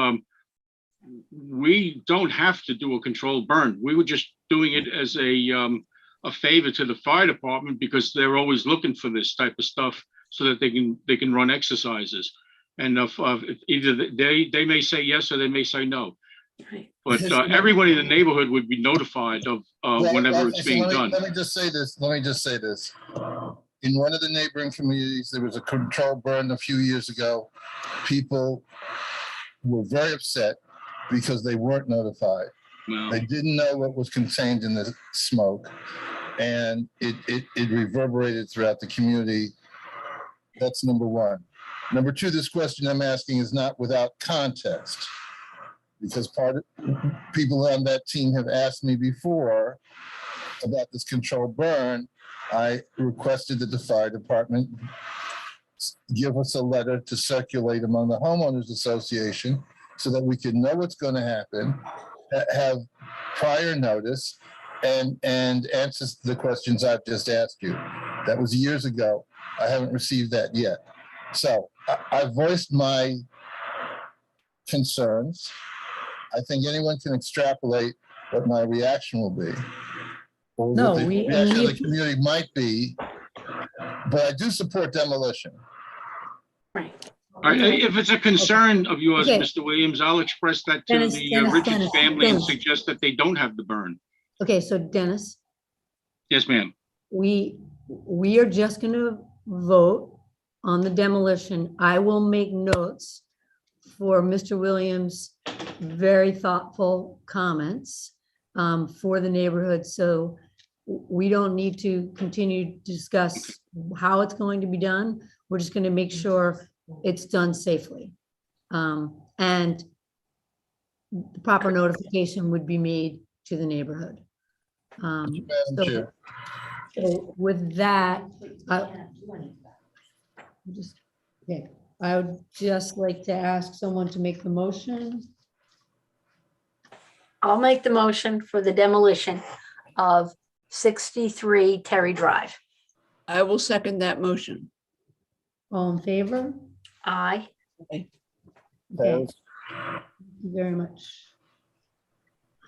we don't have to do a controlled burn. We were just doing it as a favor to the fire department because they're always looking for this type of stuff so that they can run exercises. And if either they may say yes or they may say no. Right. But everyone in the neighborhood would be notified of whenever it's being done. Let me just say this. In one of the neighboring communities, there was a controlled burn a few years ago. People were very upset because they weren't notified. Well, They didn't know what was contained in the smoke, and it reverberated throughout the community. That's number one. Number two, this question I'm asking is not without context, because people on that team have asked me before about this controlled burn. I requested that the fire department give us a letter to circulate among the homeowners association so that we can know what's going to happen, have prior notice, and answer the questions I've just asked you. That was years ago. I haven't received that yet. So I voiced my concerns. I think anyone can extrapolate what my reaction will be, or No, what the we- reaction of we- the community might be. But I do support demolition. Right. all right, if it's a concern of yours, Okay. Mr. Williams, I'll express that to Dennis, the Dennis, Richards Dennis, family and Dennis. suggest that they don't have the burn. okay, so Dennis, Yes, ma'am. we are just gonna vote on the demolition. I will make notes for Mr. Williams' very thoughtful comments for the neighborhood. So we don't need to continue to discuss how it's going to be done. We're just gonna make sure it's done safely. And the proper notification would be made to the neighborhood. Madam So- Chair. So with that, I would just like to ask someone to make the motion. I'll make the motion for the demolition of 63 Terry Drive. I will second that motion. All in favor? Aye. Okay. Thank you very much.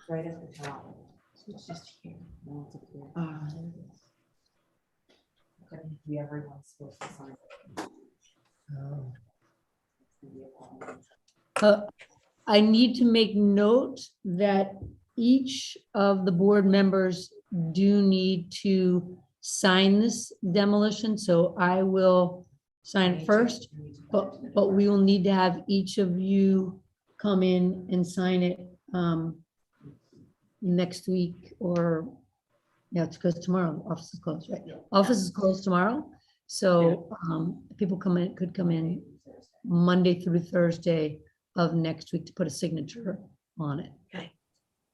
Right at the top. So it's just here. No, it's up here. There it is. Okay, everyone's supposed to sign. Oh. It's gonna be a problem. I need to make note that each of the board members do need to sign this demolition, so I will sign it first, but we will need to have each of you come in and sign it next week, or, yeah, it's because tomorrow, office is closed, right? Office is closed tomorrow, so people could come in Monday through Thursday of next week to put a signature on it. Okay.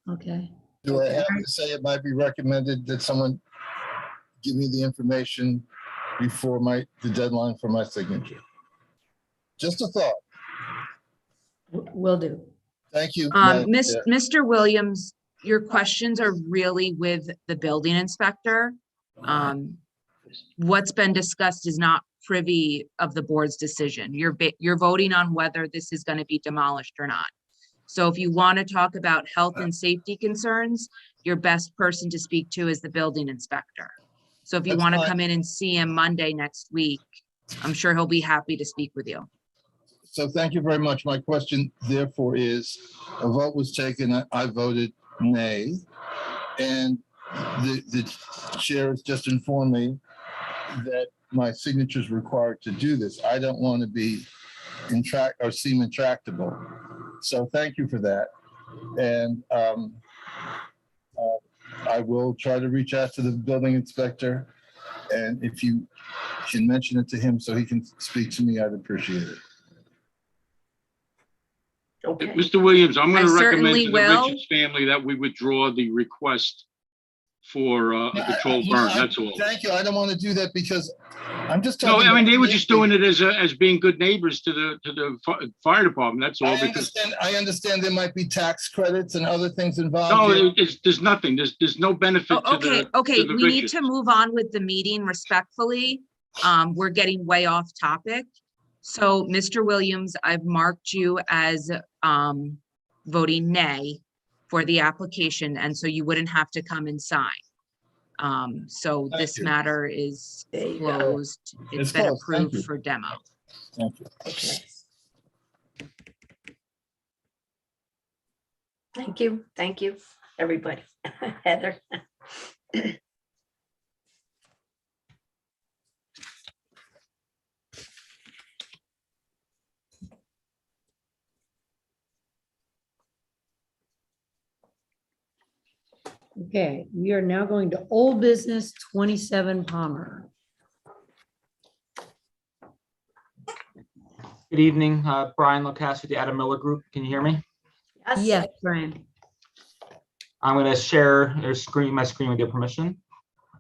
Okay, Do I have to say it might be recommended that someone give me the information before the deadline for my signature? Just a thought. will do. Thank you. Madam Chair. Mr. Williams, your questions are really with the building inspector. What's been discussed is not privy of the board's decision. You're voting on whether this is going to be demolished or not. So if you want to talk about health and safety concerns, your best person to speak to is the building inspector. So if you That's want to fine. come in and see him Monday next week, I'm sure he'll be happy to speak with you. So thank you very much. My question therefore is, a vote was taken, I voted nay. And the chair has just informed me that my signature is required to do this. I don't want to be seem intractable. So thank you for that. And I will try to reach out to the building inspector. And if you can mention it to him so he can speak to me, I'd appreciate it. Okay. Mr. Williams, I'm I going to recommend certainly to the will. Richards family that we withdraw the request for a controlled burn. That's all. Thank you. I don't want to do that because I'm just No, talking. I mean, about they were just safety. doing it as being good neighbors to the fire department. That's all. Because I understand there might be tax credits and other things involved. no, here. there's nothing. There's no benefit Oh, to the okay, to the we need Richards. to move on with the meeting respectfully. We're getting way off topic. So, Mr. Williams, I've marked you as voting nay for the application, and so you wouldn't have to come and sign. So Thank this you. matter is There you go. closed. It's It's been closed. Thank you. approved for demo. Thank you. Okay. Thank you. Thank you, everybody. Heather. Okay, we are now going to old business 27 Palmer. Good evening, Brian Locast with the Adam Miller Group. Can you hear me? Yes, Brian. I'm going to share my screen with your permission.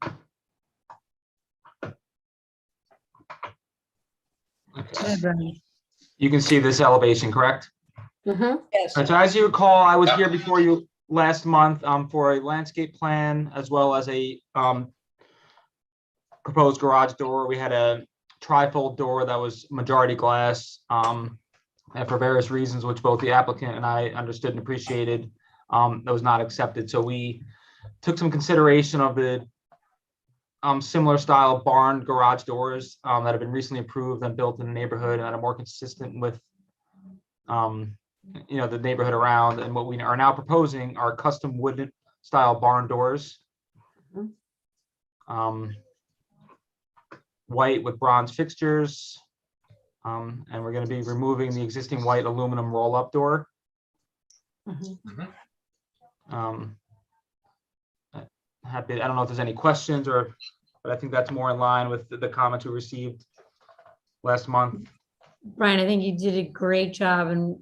Go Okay. ahead, Brian. You can see this elevation, correct? Mhm. Yes. So as you recall, I was here before you last month for a landscape plan as well as a proposed garage door. We had a trifold door that was majority glass, and for various reasons, which both the applicant and I understood and appreciated, that was not accepted. So we took some consideration of the similar style barn garage doors that have been recently approved and built in the neighborhood and that are more consistent with the neighborhood around. And what we are now proposing are custom wooden style barn doors. White with bronze fixtures. And we're going to be removing the existing white aluminum roll-up door. Happy. I don't know if there's any questions but I think that's more in line with the comments we received last month. Brian, I think you did a great job and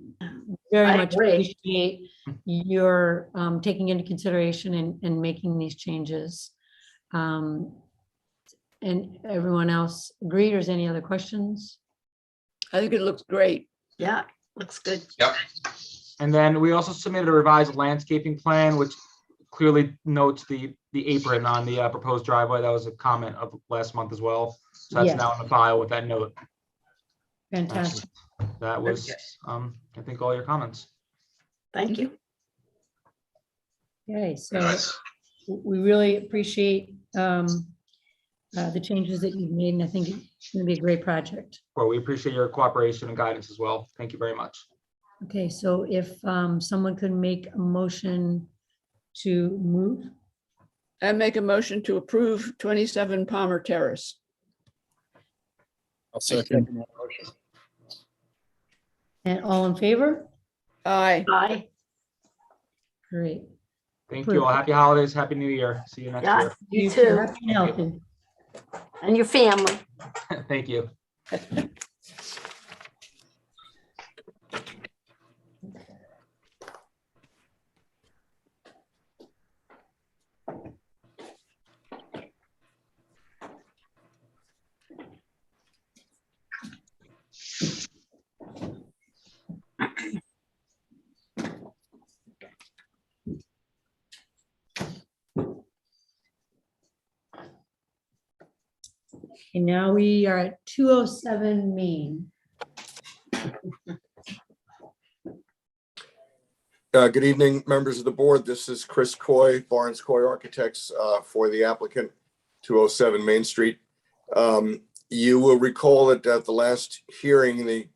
very I much agree. appreciate your taking into consideration and making these changes. And everyone else agreed, or is any other questions? I think it looks great. Yeah, looks good. Yep. And then we also submitted a revised landscaping plan, which clearly notes the apron on the proposed driveway. That was a comment of last month as well. So that's Yes. now in the file with that note. Fantastic. That was, I think, all your comments. Thank you. Okay, so Nice. we really appreciate the changes that you've made, and I think it's going to be a great project. Well, we appreciate your cooperation and guidance as well. Thank you very much. Okay, so if someone could make a motion to move. I make a motion to approve 27 Palmer Terrace. I'll second. And all in favor? Aye. Bye. Great. Thank you all. Happy holidays. Happy New Year. See you next Yeah, year. you too. Happy and healthy. And your family. Thank you. And now we are at 207 Main. Good evening, members of the board. This is Chris Coy, Barnes Coy Architects, for the applicant, 207 Main Street. You will recall that at the last hearing, the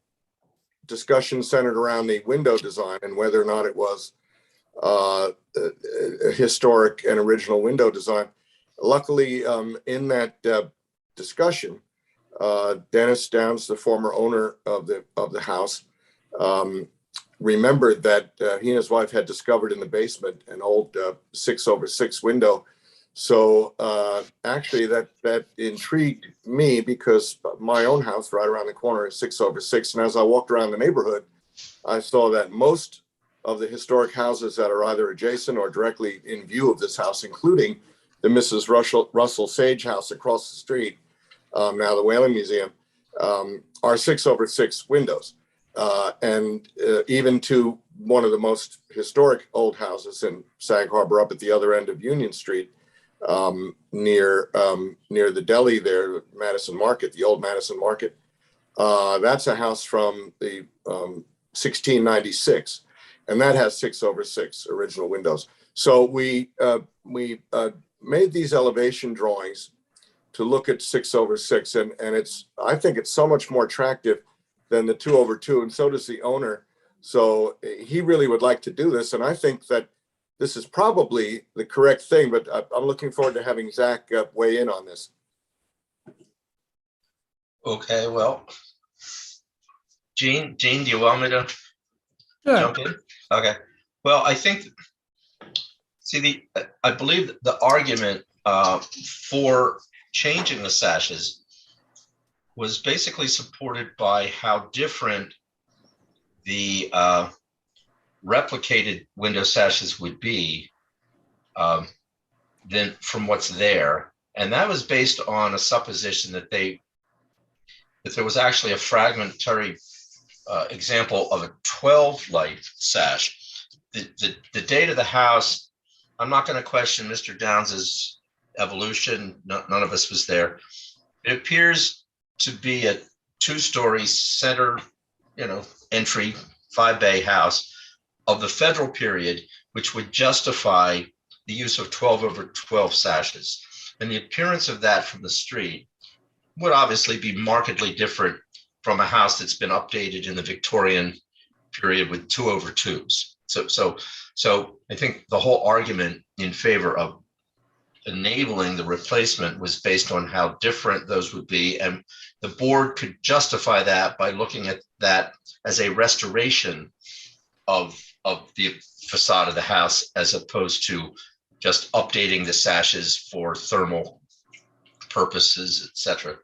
discussion centered around the window design and whether or not it was a historic and original window design. Luckily, in that discussion, Dennis Downs, the former owner of the house, remembered that he and his wife had discovered in the basement an old 6/6 window. So actually, that intrigued me because my own house right around the corner is 6/6. And as I walked around the neighborhood, I saw that most of the historic houses that are either adjacent or directly in view of this house, including the Mrs. Russell Sage house across the street, now the Whaling Museum, are 6/6 windows. And even to one of the most historic old houses in Sag Harbor up at the other end of Union Street, near the deli there, Madison Market, the old Madison Market. That's a house from the 1696, and that has 6/6 original windows. So we made these elevation drawings to look at 6/6, and I think it's so much more attractive than the 2/2, and so does the owner. So he really would like to do this, and I think that this is probably the correct thing, but I'm looking forward to having Zach weigh in on this. Okay, well, Gene, do you want me to Sure. jump in? Okay, well, I think, I believe the argument for changing the sashes was basically supported by how different the replicated window sashes would be than from what's there. And that was based on a supposition that there was actually a fragmentary example of a 12 light sash. The date of the house, I'm not going to question Mr. Downs's evolution. None of us was there. It appears to be a 2-story center, entry 5-bay house of the federal period, which would justify the use of 12/12 sashes. And the appearance of that from the street would obviously be markedly different from a house that's been updated in the Victorian period with 2/2s. So I think the whole argument in favor of enabling the replacement was based on how different those would be. And the board could justify that by looking at that as a restoration of the facade of the house, as opposed to just updating the sashes for thermal purposes, etc.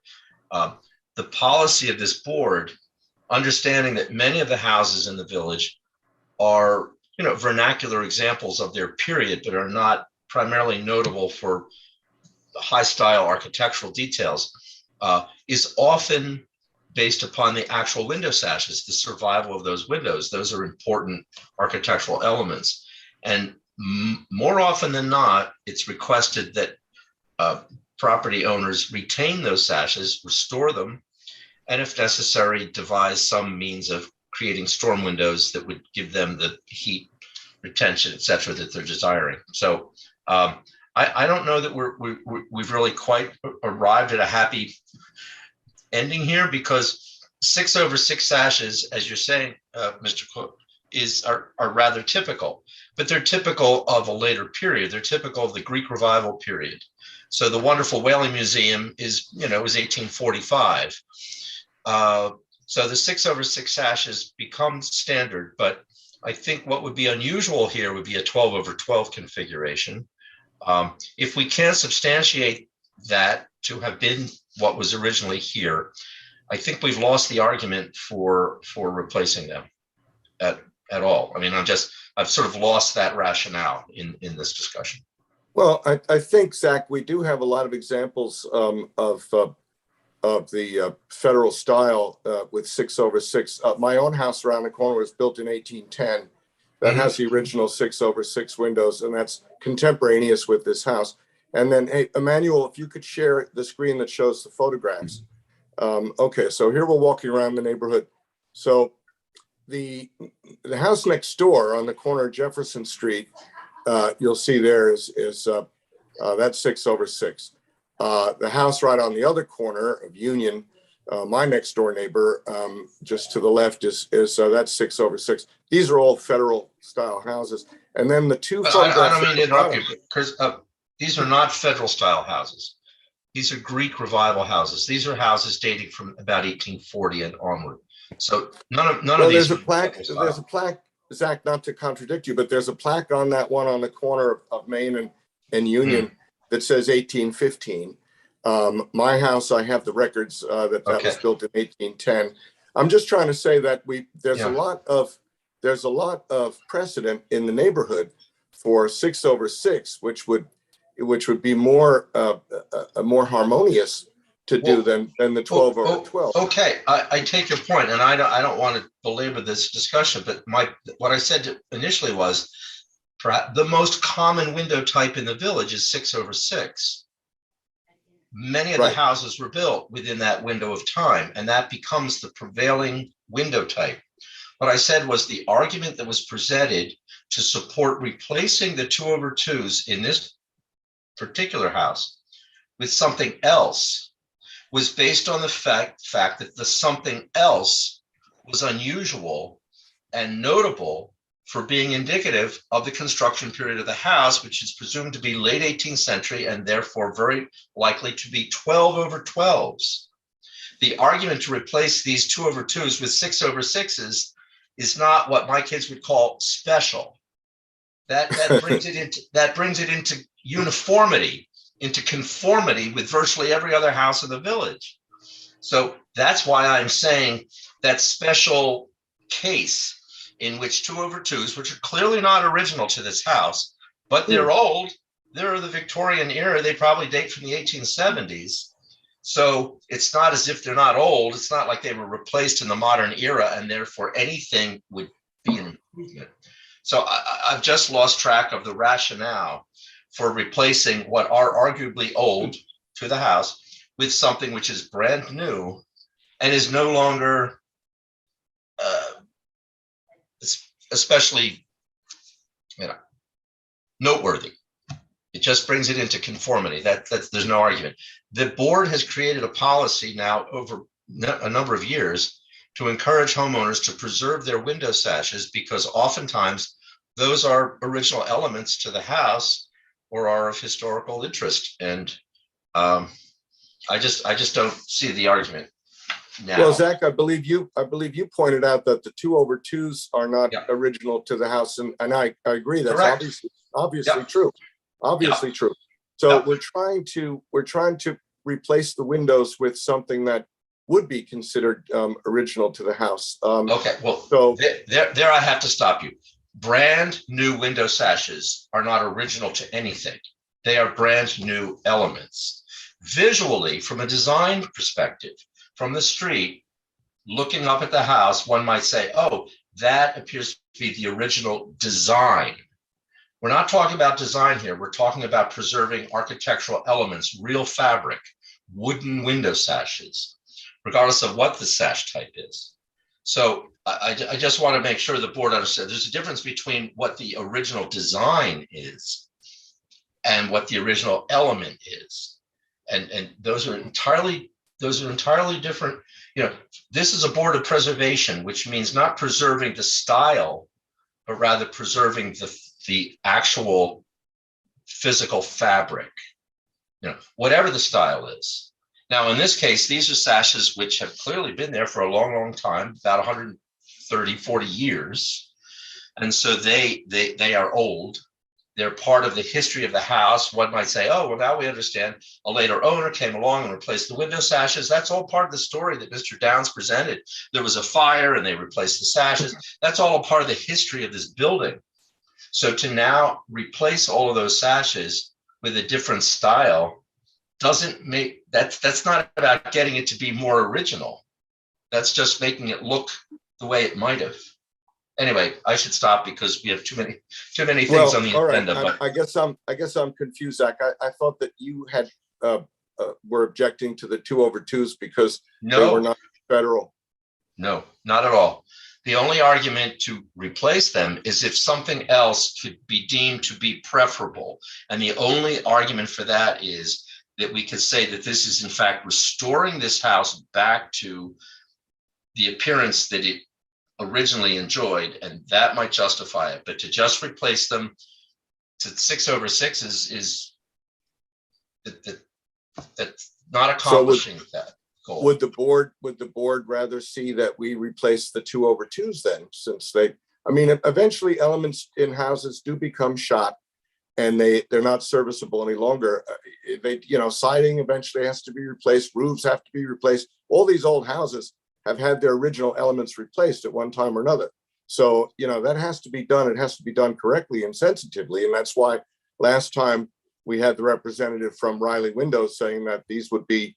The policy of this board, understanding that many of the houses in the village are, vernacular examples of their period, but are not primarily notable for high style architectural details, is often based upon the actual window sashes, the survival of those windows. Those are important architectural elements. And more often than not, it's requested that property owners retain those sashes, restore them, and if necessary, devise some means of creating storm windows that would give them the heat retention, et cetera, that they're desiring. So I don't know that we've really quite arrived at a happy ending here, because 6/6 sashes, as you're saying, Mr. Cook, are rather typical, but they're typical of a later period. They're typical of the Greek Revival period. So the wonderful Whaling Museum is 1845. So the 6/6 sashes become standard, but I think what would be unusual here would be a 12/12 configuration. If we can't substantiate that to have been what was originally here, I think we've lost the argument for replacing them at all. I mean, I've sort of lost that rationale in this discussion. Well, I think, Zach, we do have a lot of examples of the federal style with 6/6. My own house around the corner was built in 1810. That has the original 6/6 windows, and that's contemporaneous with this house. And then, hey, Emmanuel, if you could share the screen that shows the photographs. Okay, so here we're walking around the neighborhood. So the house next door on the corner of Jefferson Street, you'll see there is that's 6/6. The house right on the other corner of Union My next door neighbor, just to the left is that's 6/6. These are all federal style houses. And then the two I photographs. don't mean to interrupt you, because these are not federal style houses. These are Greek revival houses. These are houses dating from about 1840 and onward. So none of Well, these. there's a plaque, Zach, not to contradict you, but there's a plaque on that one on the corner of Main and Union that says 1815. My house, I have the records that was built in 1810. I'm just trying to say that there's a lot of precedent in the neighborhood for 6/6, which would be more harmonious to do than the 12/12. Okay, I take your point, and I don't want to belabor this discussion, but what I said initially was perhaps the most common window type in the village is 6/6. Many of the houses were built within that window of time, and that becomes the prevailing window type. What I said was the argument that was presented to support replacing the 2/2s in this particular house with something else was based on the fact that the something else was unusual and notable for being indicative of the construction period of the house, which is presumed to be late 18th century and therefore very likely to be 12/12s. The argument to replace these 2/2s with 6/6s is not what my kids would call special. That brings it into uniformity, into conformity with virtually every other house in the village. So that's why I'm saying that special case in which 2/2s, which are clearly not original to this house, but they're old. They're the Victorian era. They probably date from the 1870s. So it's not as if they're not old. It's not like they were replaced in the modern era and therefore anything would be an improvement. So I've just lost track of the rationale for replacing what are arguably old to the house with something which is brand new and is no longer especially noteworthy. It just brings it into conformity. There's no argument. The board has created a policy now over a number of years to encourage homeowners to preserve their window sashes because oftentimes those are original elements to the house or are of historical interest. And I just don't see the argument now. Well, Zach, I believe you pointed out that the 2/2s are not original to the house, and I agree. That's obviously true. Obviously true. So we're trying to replace the windows with something that would be considered original to the house. Okay, well, so there I have to stop you. Brand new window sashes are not original to anything. They are brand new elements. Visually, from a design perspective, from the street, looking up at the house, one might say, oh, that appears to be the original design. We're not talking about design here. We're talking about preserving architectural elements, real fabric, wooden window sashes, regardless of what the sash type is. So I just want to make sure the board understands there's a difference between what the original design is and what the original element is. And those are entirely different. This is a board of preservation, which means not preserving the style, but rather preserving the actual physical fabric, whatever the style is. Now, in this case, these are sashes which have clearly been there for a long, long time, about 130, 40 years. And so they are old. They're part of the history of the house. One might say, oh, well, now we understand a later owner came along and replaced the window sashes. That's all part of the story that Mr. Downs presented. There was a fire and they replaced the sashes. That's all a part of the history of this building. So to now replace all of those sashes with a different style doesn't make, that's not about getting it to be more original. That's just making it look the way it might have. Anyway, I should stop because we have too many things on the agenda. But I guess I'm confused, Zach. I thought that you had were objecting to the 2/2s because they were not federal. No, not at all. The only argument to replace them is if something else could be deemed to be preferable. And the only argument for that is that we could say that this is in fact restoring this house back to the appearance that it originally enjoyed, and that might justify it. But to just replace them to 6/6 is that's not accomplishing that goal. Would the board rather see that we replace the 2/2s then, since I mean, eventually elements in houses do become shot and they're not serviceable any longer. Siding eventually has to be replaced, roofs have to be replaced. All these old houses have had their original elements replaced at one time or another. So, that has to be done. It has to be done correctly and sensitively. And that's why last time we had the representative from Riley Windows saying that these would be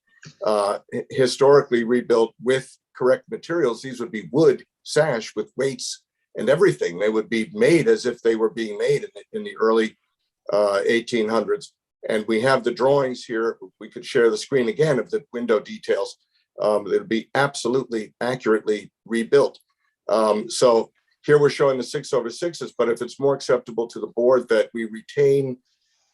historically rebuilt with correct materials. These would be wood sash with weights and everything. They would be made as if they were being made in the early 1800s. And we have the drawings here. We could share the screen again of the window details. It'll be absolutely accurately rebuilt. So here we're showing the 6/6s, but if it's more acceptable to the board that we retain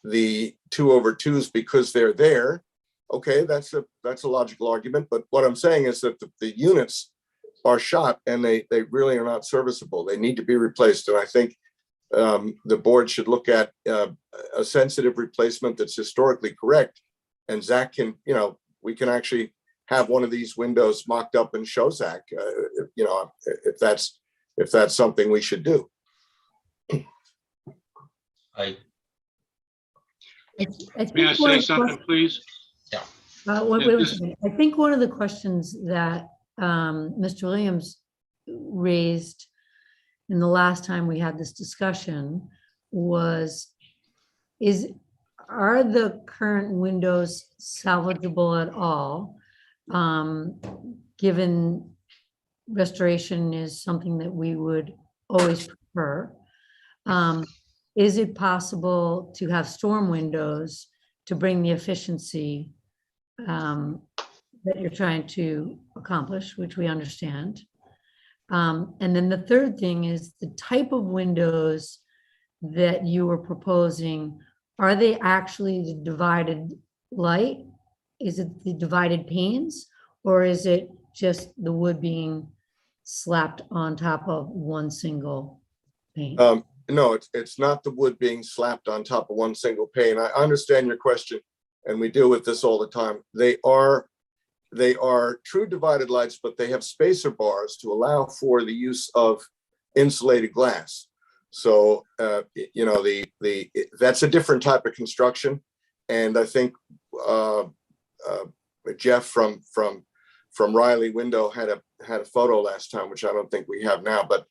the 2/2s because they're there, okay, that's a logical argument. But what I'm saying is that the units are shot and they really are not serviceable. They need to be replaced. And I think the board should look at a sensitive replacement that's historically correct. And Zach can, we can actually have one of these windows mocked up and show Zach, if that's something we should do. May I say something, please? Wait a second. I think one of the questions that Mr. Williams raised in the last time we had this discussion was, are the current windows salvageable at all? Given restoration is something that we would always prefer. Is it possible to have storm windows to bring the efficiency that you're trying to accomplish, which we understand? And then the third thing is the type of windows that you were proposing. Are they actually the divided light? Is it the divided panes, or is it just the wood being slapped on top of one single pane? No, it's not the wood being slapped on top of one single pane. I understand your question, and we deal with this all the time. They are true divided lights, but they have spacer bars to allow for the use of insulated glass. So that's a different type of construction, and I think Jeff from Riley Window had a photo last time, which I don't think we have now, but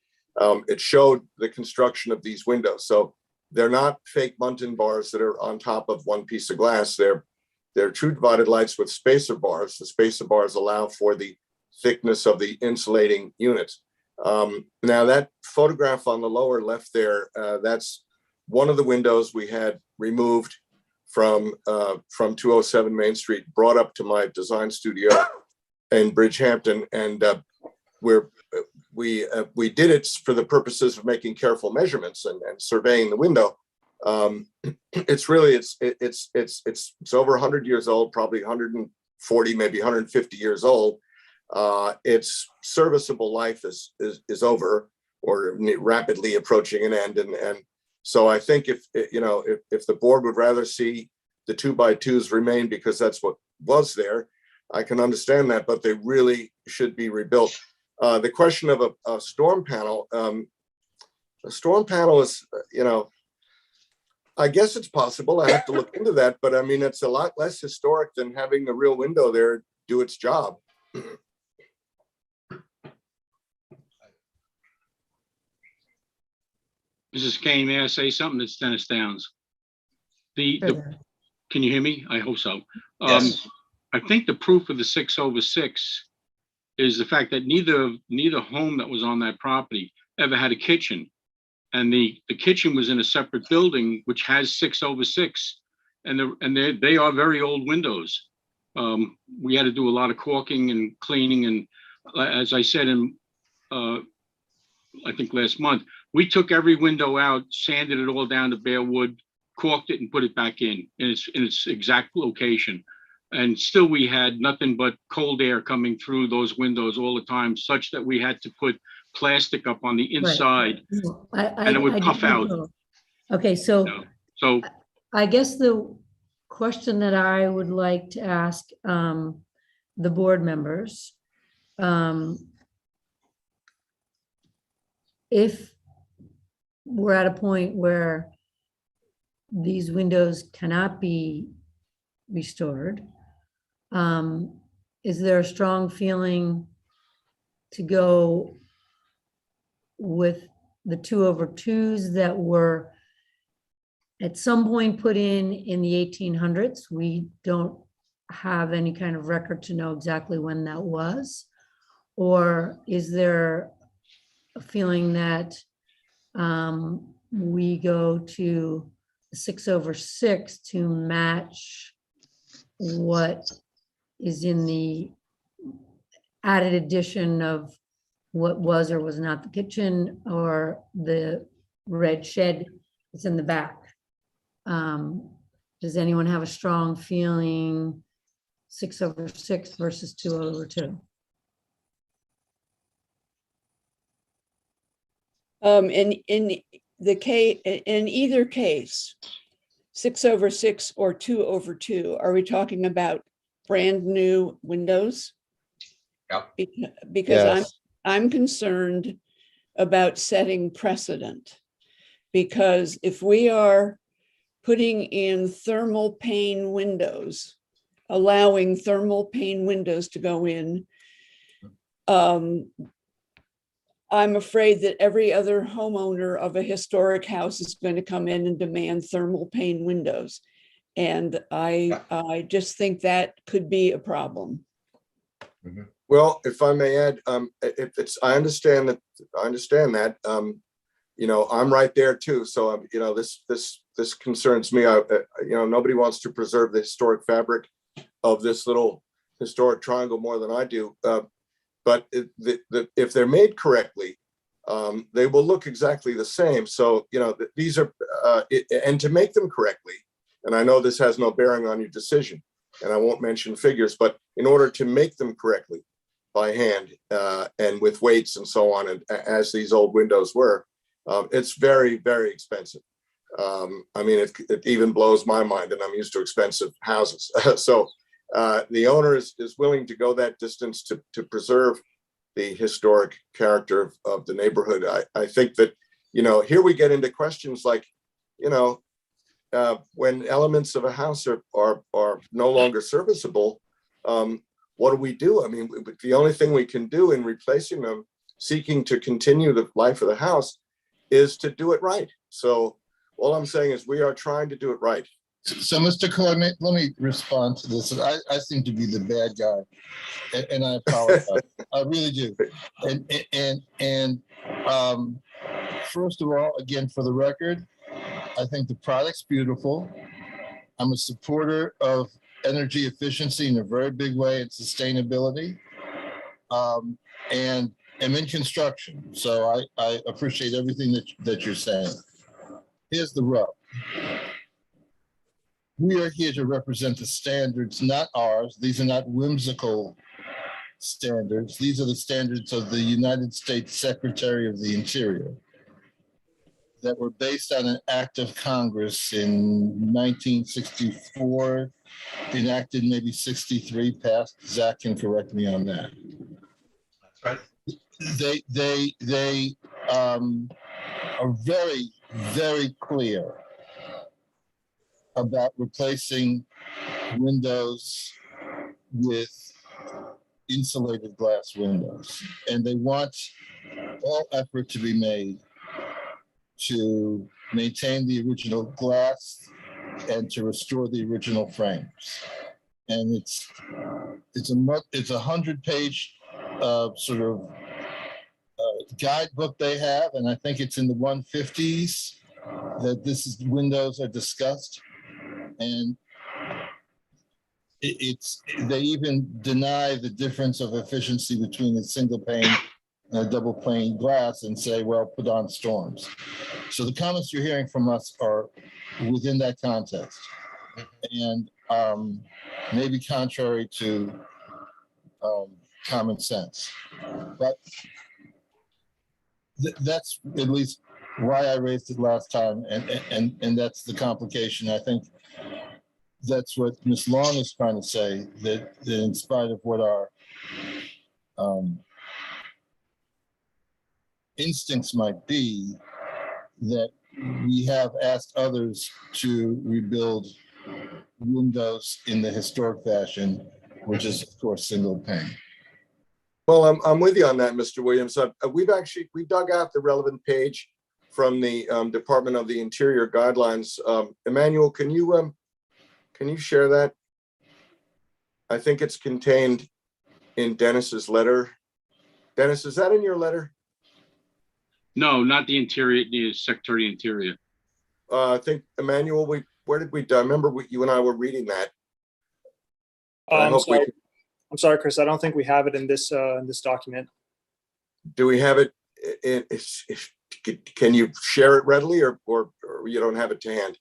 it showed the construction of these windows. So they're not fake Muntin bars that are on top of one piece of glass. They're true divided lights with spacer bars. The spacer bars allow for the thickness of the insulating units. Now that photograph on the lower left there, that's one of the windows we had removed from 207 Main Street, brought up to my design studio in Bridgehampton, and we did it for the purposes of making careful measurements and surveying the window. It's over 100 years old, probably 140, maybe 150 years old. Its serviceable life is over or rapidly approaching an end, and so I think if the board would rather see the 2x2s remain because that's what was there, I can understand that, but they really should be rebuilt. The question of a storm panel, a storm panel is, I guess it's possible. I have to look into that, but I mean, it's a lot less historic than having the real window there do its job. Mrs. Kane, may I say something? It's Dennis Downs. Can you hear me? I hope so. Yes. I think the proof of the 6/6 is the fact that neither home that was on that property ever had a kitchen. And the kitchen was in a separate building, which has 6/6. And they are very old windows. We had to do a lot of caulking and cleaning. And as I said I think last month, we took every window out, sanded it all down to bare wood, caulked it and put it back in its exact location. And still we had nothing but cold air coming through those windows all the time, such that we had to put plastic up on the inside. And it would puff out. Okay, so So I guess the question that I would like to ask the board members, if we're at a point where these windows cannot be restored, is there a strong feeling to go with the 2/2s that were at some point put in the 1800s? We don't have any kind of record to know exactly when that was. Or is there a feeling that we go to 6/6 to match what is in the added addition of what was or was not the kitchen or the red shed that's in the back? Does anyone have a strong feeling 6/6 versus 2/2? In either case, 6/6 or 2/2, are we talking about brand new windows? Yep. Because Yes. I'm concerned about setting precedent. Because if we are putting in thermal pane windows, allowing thermal pane windows to go in, I'm afraid that every other homeowner of a historic house is going to come in and demand thermal pane windows. And I just think that could be a problem. Well, if I may add, I understand that, I'm right there too. So, this concerns me. Nobody wants to preserve the historic fabric of this little historic triangle more than I do. But if they're made correctly, they will look exactly the same. So, these are, and to make them correctly, and I know this has no bearing on your decision, and I won't mention figures, but in order to make them correctly by hand and with weights and so on, and as these old windows were, it's very, very expensive. It even blows my mind, and I'm used to expensive houses. So the owner is willing to go that distance to preserve the historic character of the neighborhood. I think that, here we get into questions like, when elements of a house are no longer serviceable, what do we do? The only thing we can do in replacing them, seeking to continue the life of the house, is to do it right. So all I'm saying is we are trying to do it right. So, Mr. Coy, let me respond to this. I seem to be the bad guy, and I apologize. I really do. And first of all, again, for the record, I think the product's beautiful. I'm a supporter of energy efficiency in a very big way and sustainability. And I'm in construction, so I appreciate everything that you're saying. Here's the rub. We are here to represent the standards, not ours. These are not whimsical standards. These are the standards of the United States Secretary of the Interior that were based on an act of Congress in 1964, enacted maybe 63, passed. Zach can correct me on that. That's right. They are very, very clear about replacing windows with insulated glass windows. And they want all effort to be made to maintain the original glass and to restore the original frames. And it's a 100-page sort of guidebook they have, and I think it's in the 150s that windows are discussed. And they even deny the difference of efficiency between a single pane and a double pane glass and say, well, put on storms. So the comments you're hearing from us are within that context. And maybe contrary to common sense. But that's at least why I raised it last time, and that's the complication. I think that's what Ms. Long is trying to say, that in spite of what our instincts might be, that we have asked others to rebuild windows in the historic fashion, which is of course single pane. Well, I'm with you on that, Mr. Williams. We dug out the relevant page from the Department of the Interior guidelines. Emmanuel, can you share that? I think it's contained in Dennis's letter. Dennis, is that in your letter? No, not the Interior, the Secretary of Interior. I think, Emmanuel, where did we, I remember you and I were reading that. I'm sorry, Chris, I don't think we have it in this document. Do we have it can you share it readily, or you don't have it to hand?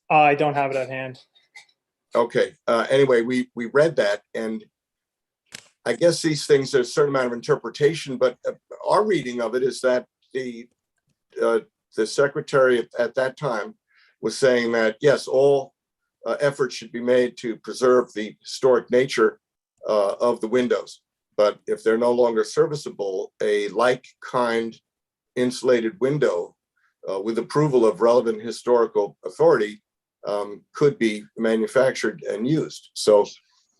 I don't have it at hand. Okay. Anyway, we read that, and I guess these things, there's a certain amount of interpretation, but our reading of it is that the secretary at that time was saying that, yes, all efforts should be made to preserve the historic nature of the windows. But if they're no longer serviceable, a like kind insulated window with approval of relevant historical authority could be manufactured and used. So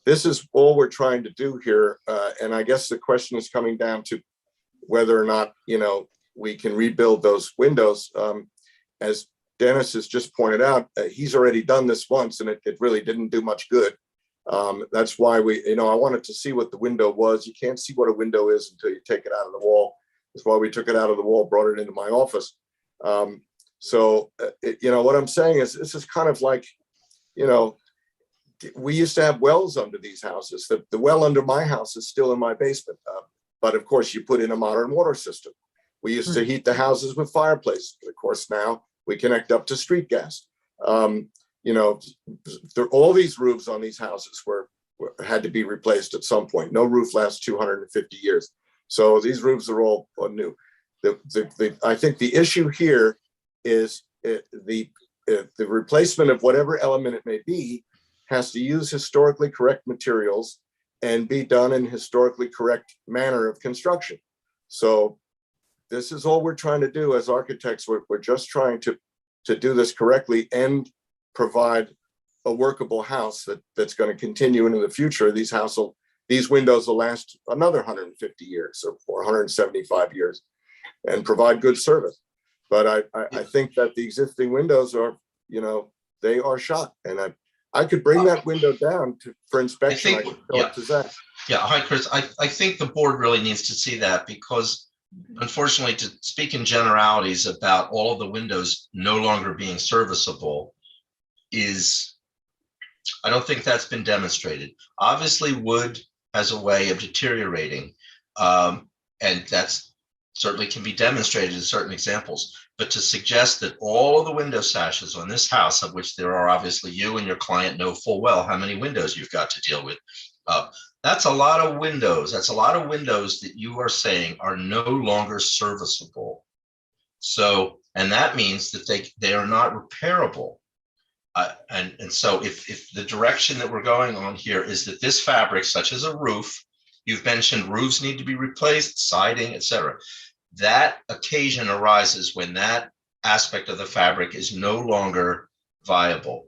this is all we're trying to do here. And I guess the question is coming down to whether or not, we can rebuild those windows. As Dennis has just pointed out, he's already done this once, and it really didn't do much good. That's why I wanted to see what the window was. You can't see what a window is until you take it out of the wall. That's why we took it out of the wall, brought it into my office. What I'm saying is, this is kind of like, we used to have wells under these houses. The well under my house is still in my basement. But of course, you put in a modern water system. We used to heat the houses with fireplaces. Of course, now we connect up to street gas. All these roofs on these houses had to be replaced at some point. No roof lasts 250 years. So these roofs are all new. I think the issue here is the replacement of whatever element it may be has to use historically correct materials and be done in historically correct manner of construction. So this is all we're trying to do as architects. We're just trying to do this correctly and provide a workable house that's going to continue into the future. These windows will last another 150 years or 175 years and provide good service. But I think that the existing windows are, they are shot. And I could bring that window down for inspection. I could show it to Zach. Yeah, hi, Chris. I think the board really needs to see that, because unfortunately, to speak in generalities about all of the windows no longer being serviceable I don't think that's been demonstrated. Obviously, wood has a way of deteriorating, and that's certainly can be demonstrated in certain examples. But to suggest that all of the window sashes on this house, of which there are obviously, you and your client know full well how many windows you've got to deal with, that's a lot of windows. That's a lot of windows that you are saying are no longer serviceable. So, and that means that they are not repairable. And so if the direction that we're going on here is that this fabric, such as a roof, you've mentioned roofs need to be replaced, siding, etc. That occasion arises when that aspect of the fabric is no longer viable.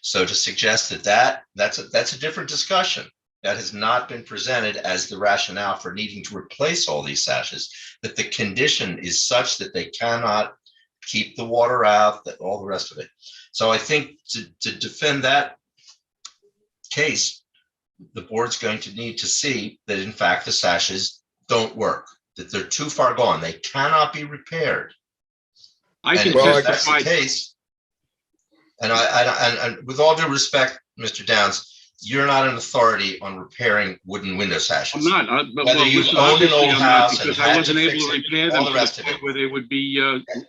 So to suggest that's a different discussion. That has not been presented as the rationale for needing to replace all these sashes, that the condition is such that they cannot keep the water out, that all the rest of it. So I think to defend that case, the board's going to need to see that in fact the sashes don't work, that they're too far gone. They cannot be repaired. I can if that's the testify. case, and with all due respect, Mr. Downs, you're not an authority on repairing wooden window sashes. I'm not, but Whether you listen, own an obviously old I'm not, house and because I had wasn't to able fix to it, repair all them the to rest the of it. point where they would be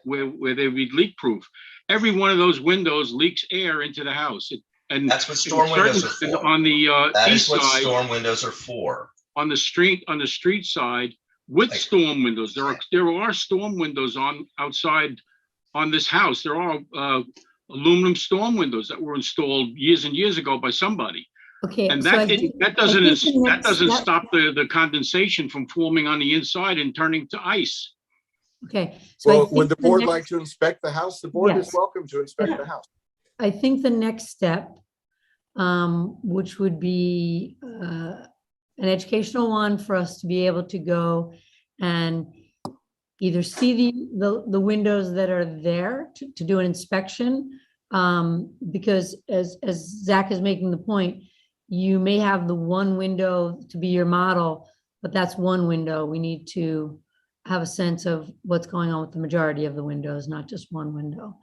where they would be leak proof. every one of those windows leaks air into the house. And That's what storm windows are certain- for. On the That east is what side, storm windows are for. on the street side, with Like- storm windows, there are storm windows outside on this house. There are aluminum storm windows that were installed years and years ago by somebody. Okay. And so I that think- that I doesn't think the that next doesn't step- stop the condensation from forming on the inside and turning to ice. Okay. So I Well, would think the board next- like to inspect the house? The board is Yes. welcome to inspect the house. I think the next step, which would be an educational one for us to be able to go and either see the windows that are there to do an inspection. Because as Zach is making the point, you may have the one window to be your model, but that's one window. We need to have a sense of what's going on with the majority of the windows, not just one window.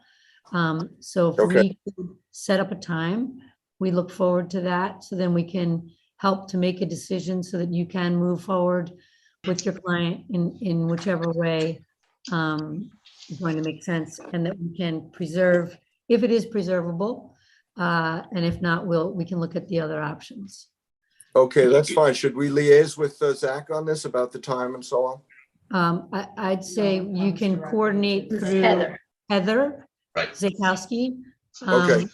So if Okay. we could set up a time, we look forward to that. So then we can help to make a decision so that you can move forward with your client in whichever way is going to make sense, and that we can preserve, if it is preservable, and if not, we can look at the other options. Okay, that's fine. Should we liaise with Zach on this about the time and so on? I'd say you can coordinate It's through Heather Right. Zakowski Okay.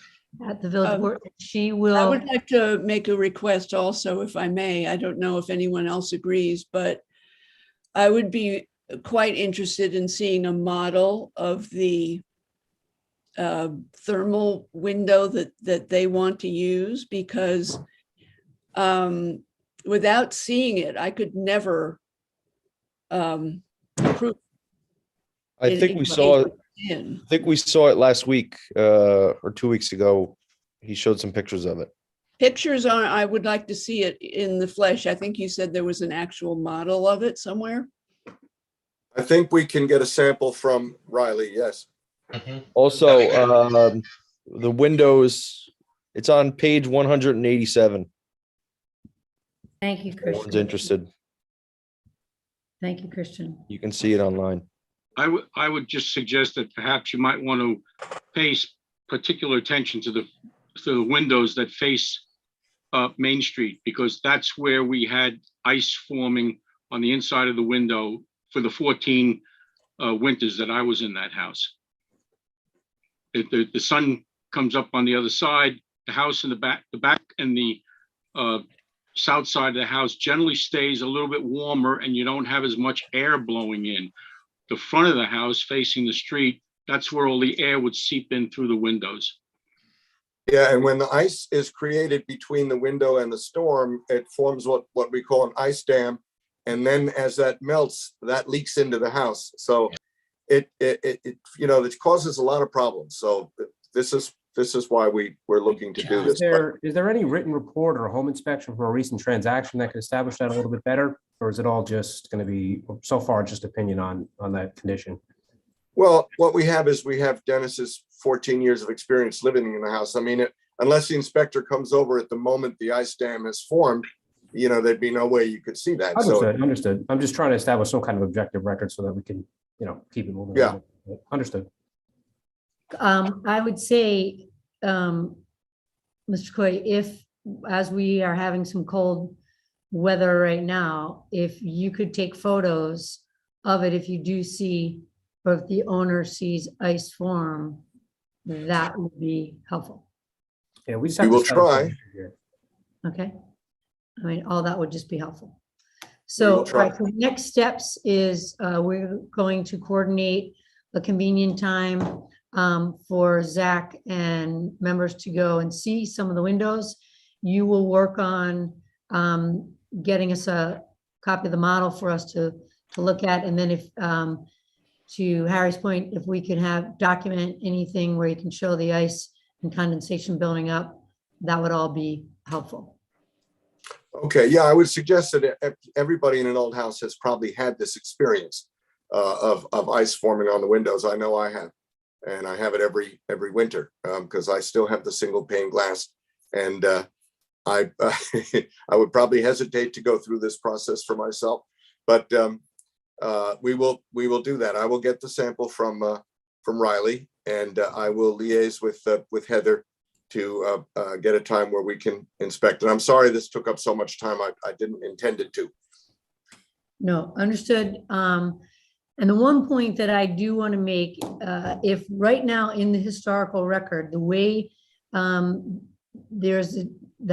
at the village board. She I will, would like to make a request also, if I may. I don't know if anyone else agrees, but I would be quite interested in seeing a model of the thermal window that they want to use, because without seeing it, I could never approve. I think we saw it. In. I think we saw it last week or 2 weeks ago. He showed some pictures of it. Pictures on, I would like to see it in the flesh. I think you said there was an actual model of it somewhere. I think we can get a sample from Riley, yes. Mhm. Also, That'd the windows, it's on page 187. thank you, If anyone's Christian. interested, Thank you, Christian. you can see it online. I would just suggest that perhaps you might want to pay particular attention to the windows that face Main Street, because that's where we had ice forming on the inside of the window for the 14 winters that I was in that house. The sun comes up on the other side, the house in the back and the south side of the house generally stays a little bit warmer, and you don't have as much air blowing in. The front of the house facing the street, that's where all the air would seep in through the windows. Yeah, and when the ice is created between the window and the storm, it forms what we call an ice dam. And then as that melts, that leaks into the house. So it causes a lot of problems. So this is why we're looking to do this. Is there any written report or a home inspection from a recent transaction that could establish that a little bit better? Or is it all just going to be, so far, just opinion on that condition? Well, what we have is Dennis's 14 years of experience living in the house. I mean, unless the inspector comes over at the moment the ice dam has formed, there'd be no way you could see that. Understood. I'm just trying to establish some kind of objective record so that we can, keep it moving. Yeah. Understood. I would say, Mr. Coy, if, as we are having some cold weather right now, if you could take photos of it, if you do see, or if the owner sees ice form, that would be helpful. Yeah, we just We have to will establish try. here. Okay. I mean, all that would just be helpful. We So, will all try. right, so next steps is we're going to coordinate a convenient time for Zach and members to go and see some of the windows. You will work on getting us a copy of the model for us to look at. And then if, to Harry's point, if we can document anything where you can show the ice and condensation building up, that would all be helpful. Okay, yeah, I would suggest that everybody in an old house has probably had this experience of ice forming on the windows. I know I have, and I have it every winter because I still have the single pane glass, and I I would probably hesitate to go through this process for myself, but we will do that. I will get the sample from from Riley, and I will liaise with Heather to get a time where we can inspect. And I'm sorry this took up so much time. I didn't intend it to. No, understood. And the one point that I do want to make, if right now in the historical record, the way the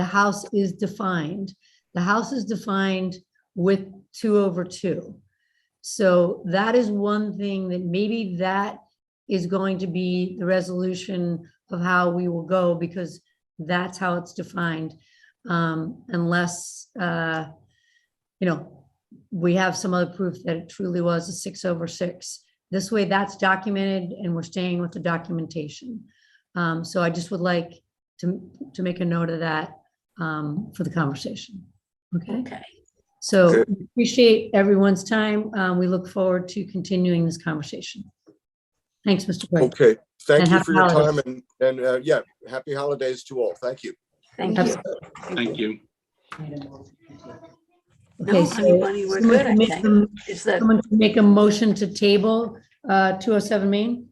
house is defined with 2/2. So that is one thing that maybe that is going to be the resolution of how we will go, because that's how it's defined. Unless, we have some other proof that it truly was a 6/6. This way that's documented and we're staying with the documentation. So I just would like to make a note of that for the conversation. Okay. So appreciate everyone's time. We look forward to continuing this conversation. Thanks, Mr. Quinn. Okay, thank And you happy for your holidays. time, and yeah, happy holidays to all. Thank you. Thank you. Thank you. Okay, No, so honey bunny, we're someone good, can I make think. them- Is that, someone can make a motion to table 207 Main.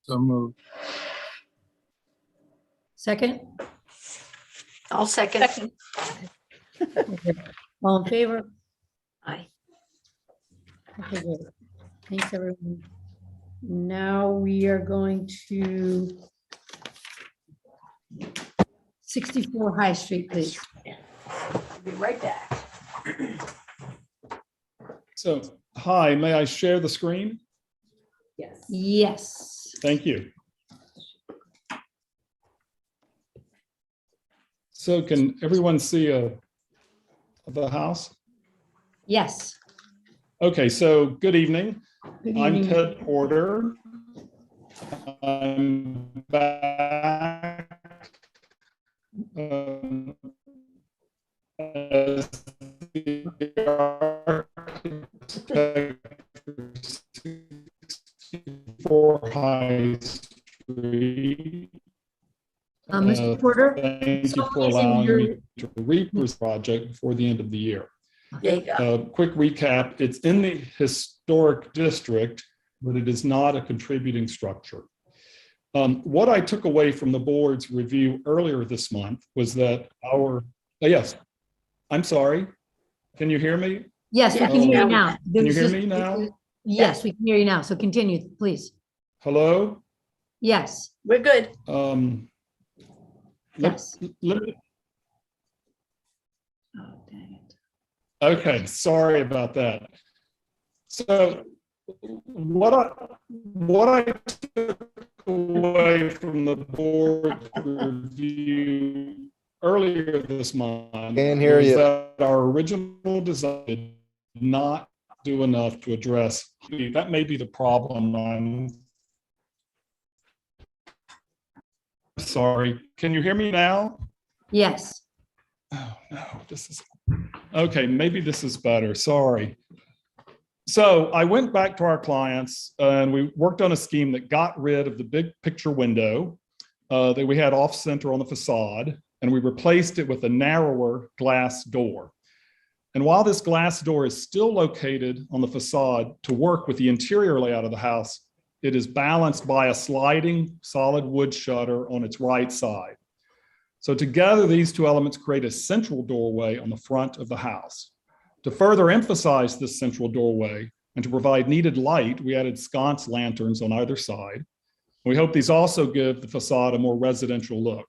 So moved. Second, I'll second. all in favor? Aye. Okay, good. Thanks, everyone. Now we are going to 64 High Street, please. I'll be right back. So, hi, may I share the screen? Yes. Yes. Thank you. So can everyone see the house? Yes. Okay, so good evening. Good I'm evening. Ted Porter. I'm back as the architect for 64 High Street. Mr. Porter? Thank you some for reason allowing you're- me to represent the project before the end of the year. There you go. Quick recap, it's in the historic district, but it is not a contributing structure. What I took away from the board's review earlier this month was that yes, I'm sorry. Can you hear me? Yes, we Yes, can hear now you we now. can. Can you There's hear just- me now? Yes, we can hear you now. So continue, please. Hello? Yes, We're good. yes. Oh, dang it. Okay, sorry about that. So what I took away from the board review earlier this month Can't hear was you. that our original design did not do enough to address. That may be the problem. I'm sorry. Can you hear me now? Yes. Oh, no, this is, okay, maybe this is better, sorry. So I went back to our clients and we worked on a scheme that got rid of the big picture window that we had off center on the facade, and we replaced it with a narrower glass door. And while this glass door is still located on the facade to work with the interior layout of the house, it is balanced by a sliding solid wood shutter on its right side. So together, these two elements create a central doorway on the front of the house. To further emphasize this central doorway and to provide needed light, we added sconce lanterns on either side. We hope these also give the facade a more residential look.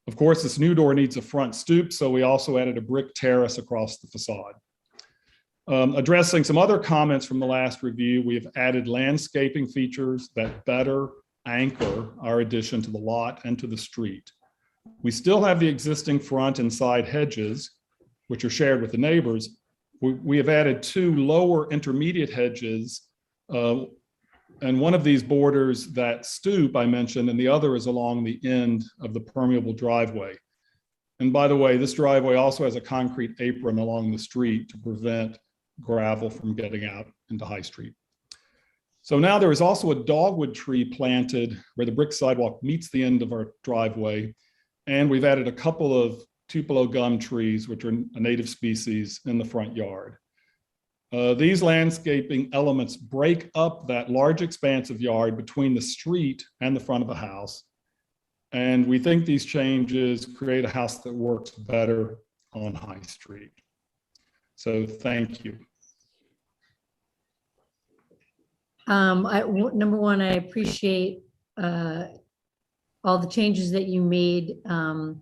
Of course, this new door needs a front stoop, so we also added a brick terrace across the facade. Addressing some other comments from the last review, we have added landscaping features that better anchor our addition to the lot and to the street. We still have the existing front and side hedges, which are shared with the neighbors. We have added two lower intermediate hedges, and one of these borders that stoop I mentioned, and the other is along the end of the permeable driveway. And by the way, this driveway also has a concrete apron along the street to prevent gravel from getting out into High Street. So now there is also a dogwood tree planted where the brick sidewalk meets the end of our driveway. And we've added a couple of Tupelo gum trees, which are a native species, in the front yard. These landscaping elements break up that large expanse of yard between the street and the front of the house. And we think these changes create a house that works better on High Street. So thank you. Number one, I appreciate all the changes that you made, and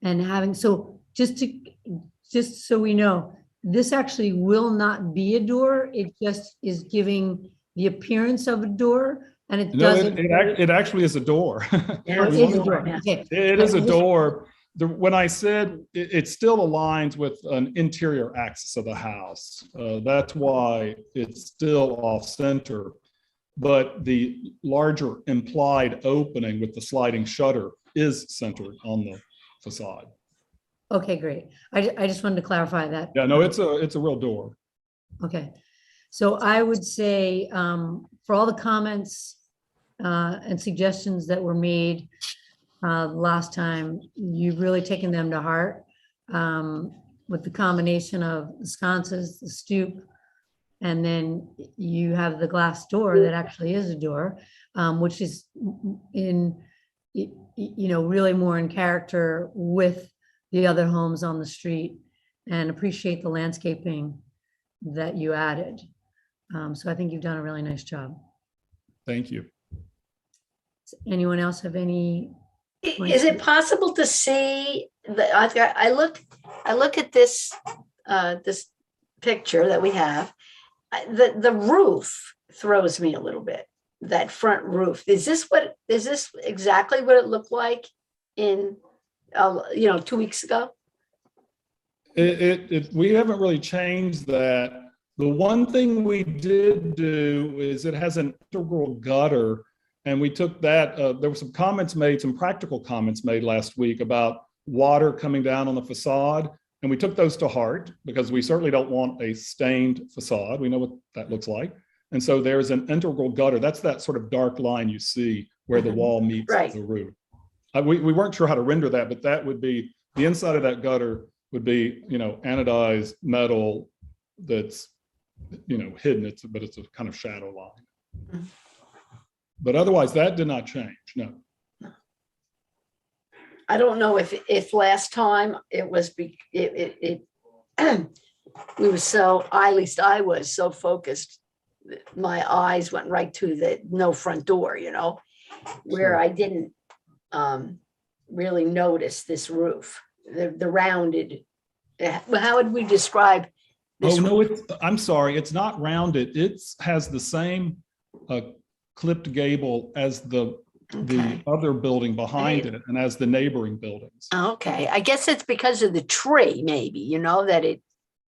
having, so just so we know, this actually will not be a door. It just is giving the appearance of a door, and it No, doesn't. it actually is a door. Yeah, It is a door. Okay. It is a door. When I said it still aligns with an interior axis of the house, that's why it's still off center. But the larger implied opening with the sliding shutter is centered on the facade. Okay, great. I just wanted to clarify that. Yeah, no, it's a real door. Okay. So I would say, for all the comments and suggestions that were made last time, you've really taken them to heart, with the combination of the sconces, the stoop, and then you have the glass door that actually is a door, which is really more in character with the other homes on the street, and appreciate the landscaping that you added. So I think you've done a really nice job. Thank you. Does anyone else have any? Is it possible to see I look at this this picture that we have. The roof throws me a little bit. That front roof. Is this exactly what it looked like in 2 weeks ago? We haven't really changed that. The one thing we did do is it has an integral gutter, and we took that. There were some practical comments made last week about water coming down on the facade, and we took those to heart because we certainly don't want a stained facade. We know what that looks like. And so there's an integral gutter. That's that sort of dark line you see where the wall meets the roof. We weren't sure how to render that, but that would be, the inside of that gutter would be, anodized metal that's, hidden, but it's a kind of shadow line. But otherwise, that did not change, no. I don't know if last time it was, we were so, at least I was so focused, my eyes went right to the no front door, where I didn't really notice this roof, the rounded. How would we describe this? Oh, no, I'm sorry, it's not rounded. It has the same clipped gable as the other building behind it and as the neighboring buildings. Okay, I guess it's because of the tree, maybe, that it,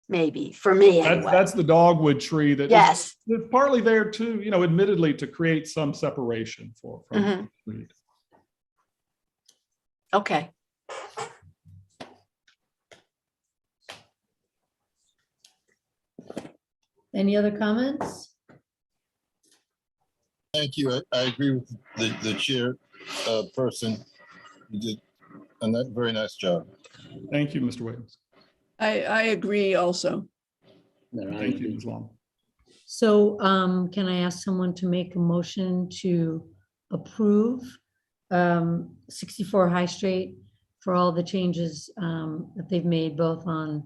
maybe, for me anyway. That's the dogwood tree that yes. is partly there too, admittedly to create some separation from the street. Okay. Any other comments? Thank you. I agree with the chair person. You did a very nice job. Thank you, Mr. Williams. I agree also. Thank you, Ms. Long. So can I ask someone to make a motion to approve 64 High Street for all the changes that they've made, both on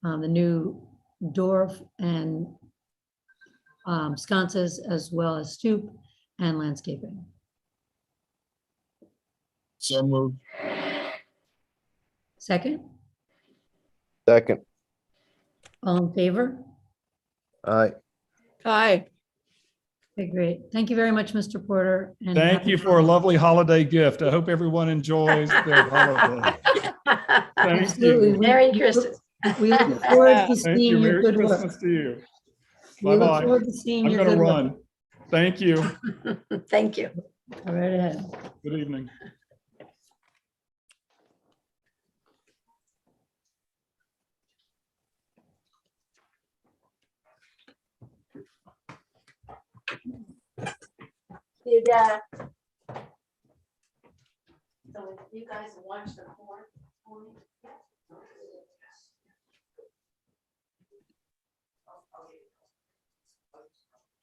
the new door and sconces, as well as stoop and landscaping? So moved. Second? Second. All in favor? Aye. Aye. Okay, great. Thank you very much, Mr. Porter. And Thank you for a lovely holiday gift. I hope everyone enjoys their holiday. Thank Absolutely. you. Merry Christmas. We look forward to Thank seeing you. your Merry good Christmas work. to you. We look Bye-bye. forward to seeing I'm your going to good work. run. Thank you. Thank you. All right ahead. Good evening. Did so you guys watch the court? Okay.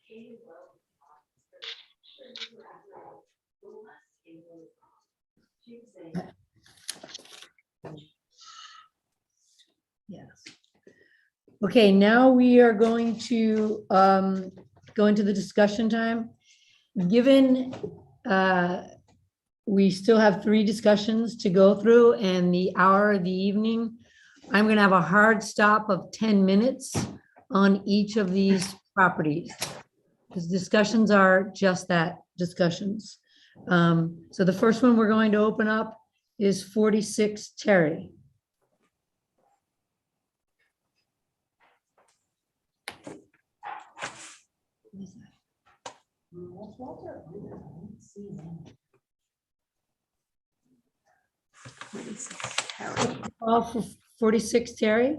Yes. Okay, now we are going to go into the discussion time. Given we still have 3 discussions to go through and the hour of the evening, I'm going to have a hard stop of 10 minutes on each of these properties. Because discussions are just that, discussions. So the first one we're going to open up is 46 Terry. Call for 46 Terry.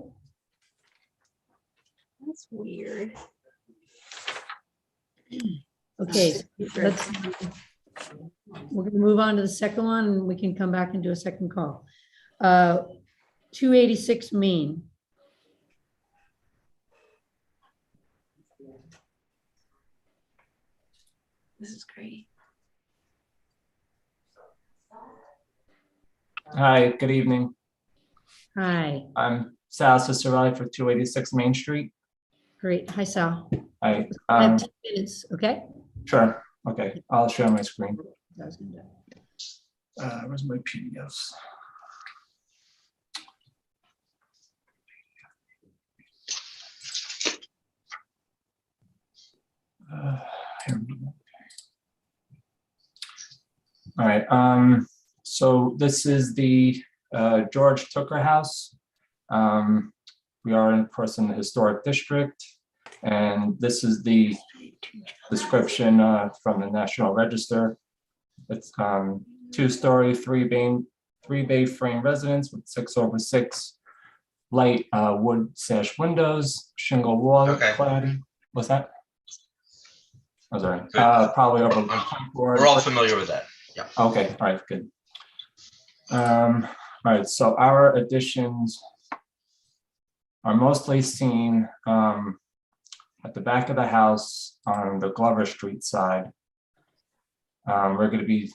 That's weird. Okay, let's, we're gonna move on to the second one and we can come back and do a second call. 286 Main. This is great. Hi, good evening. Hi, I'm Sal Cicerelli for 286 Main Street. great. Hi, Sal. Hi. I have 10 minutes, okay? Sure. Okay, I'll share my screen. I was gonna do. Where's my PDFs? Here we go. All right. So this is the George Tucker House. We are, of course, in the historic district, and this is the description from the National Register. It's 2-story, 3-bay frame residence with 6/6 light wood sash windows, shingle wall cladding. What's that? Oh, sorry. Probably over. We're all familiar with that. Yeah. Okay. All right. Good. All right. So our additions are mostly seen at the back of the house on the Glover Street side. We're going to be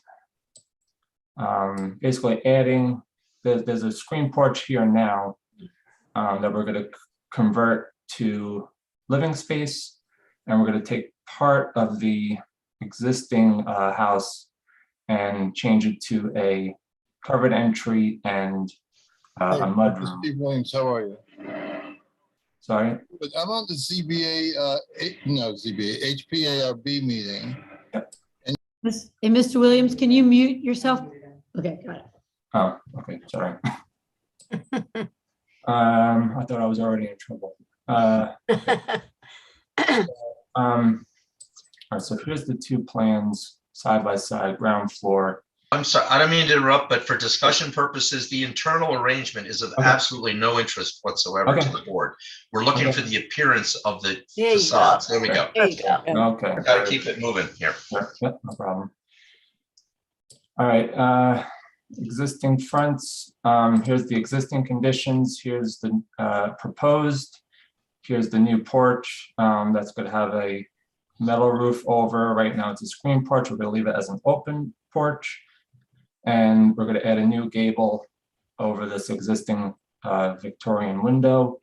basically adding, there's a screen porch here now that we're going to convert to living space, and we're going to take part of the existing house and change it to a covered entry and a mudroom. Steve Williams, how are you? Sorry? But I'm on the HPARB meeting. Hey, Mr. Williams, can you mute yourself? Okay, got it. Oh, okay, sorry. I thought I was already in trouble. All right, so here's the 2 plans side by side, ground floor. I'm sorry, I don't mean to interrupt, but for discussion purposes, the internal arrangement is of absolutely no interest whatsoever to the board. We're looking for the appearance of the facades. There we go. There you go. Okay. Got to keep it moving here. Sure. Yep, no problem. All right, existing fronts. Here's the existing conditions. Here's the proposed. Here's the new porch that's going to have a metal roof over. Right now it's a screen porch. We're going to leave it as an open porch. And we're going to add a new gable over this existing Victorian window.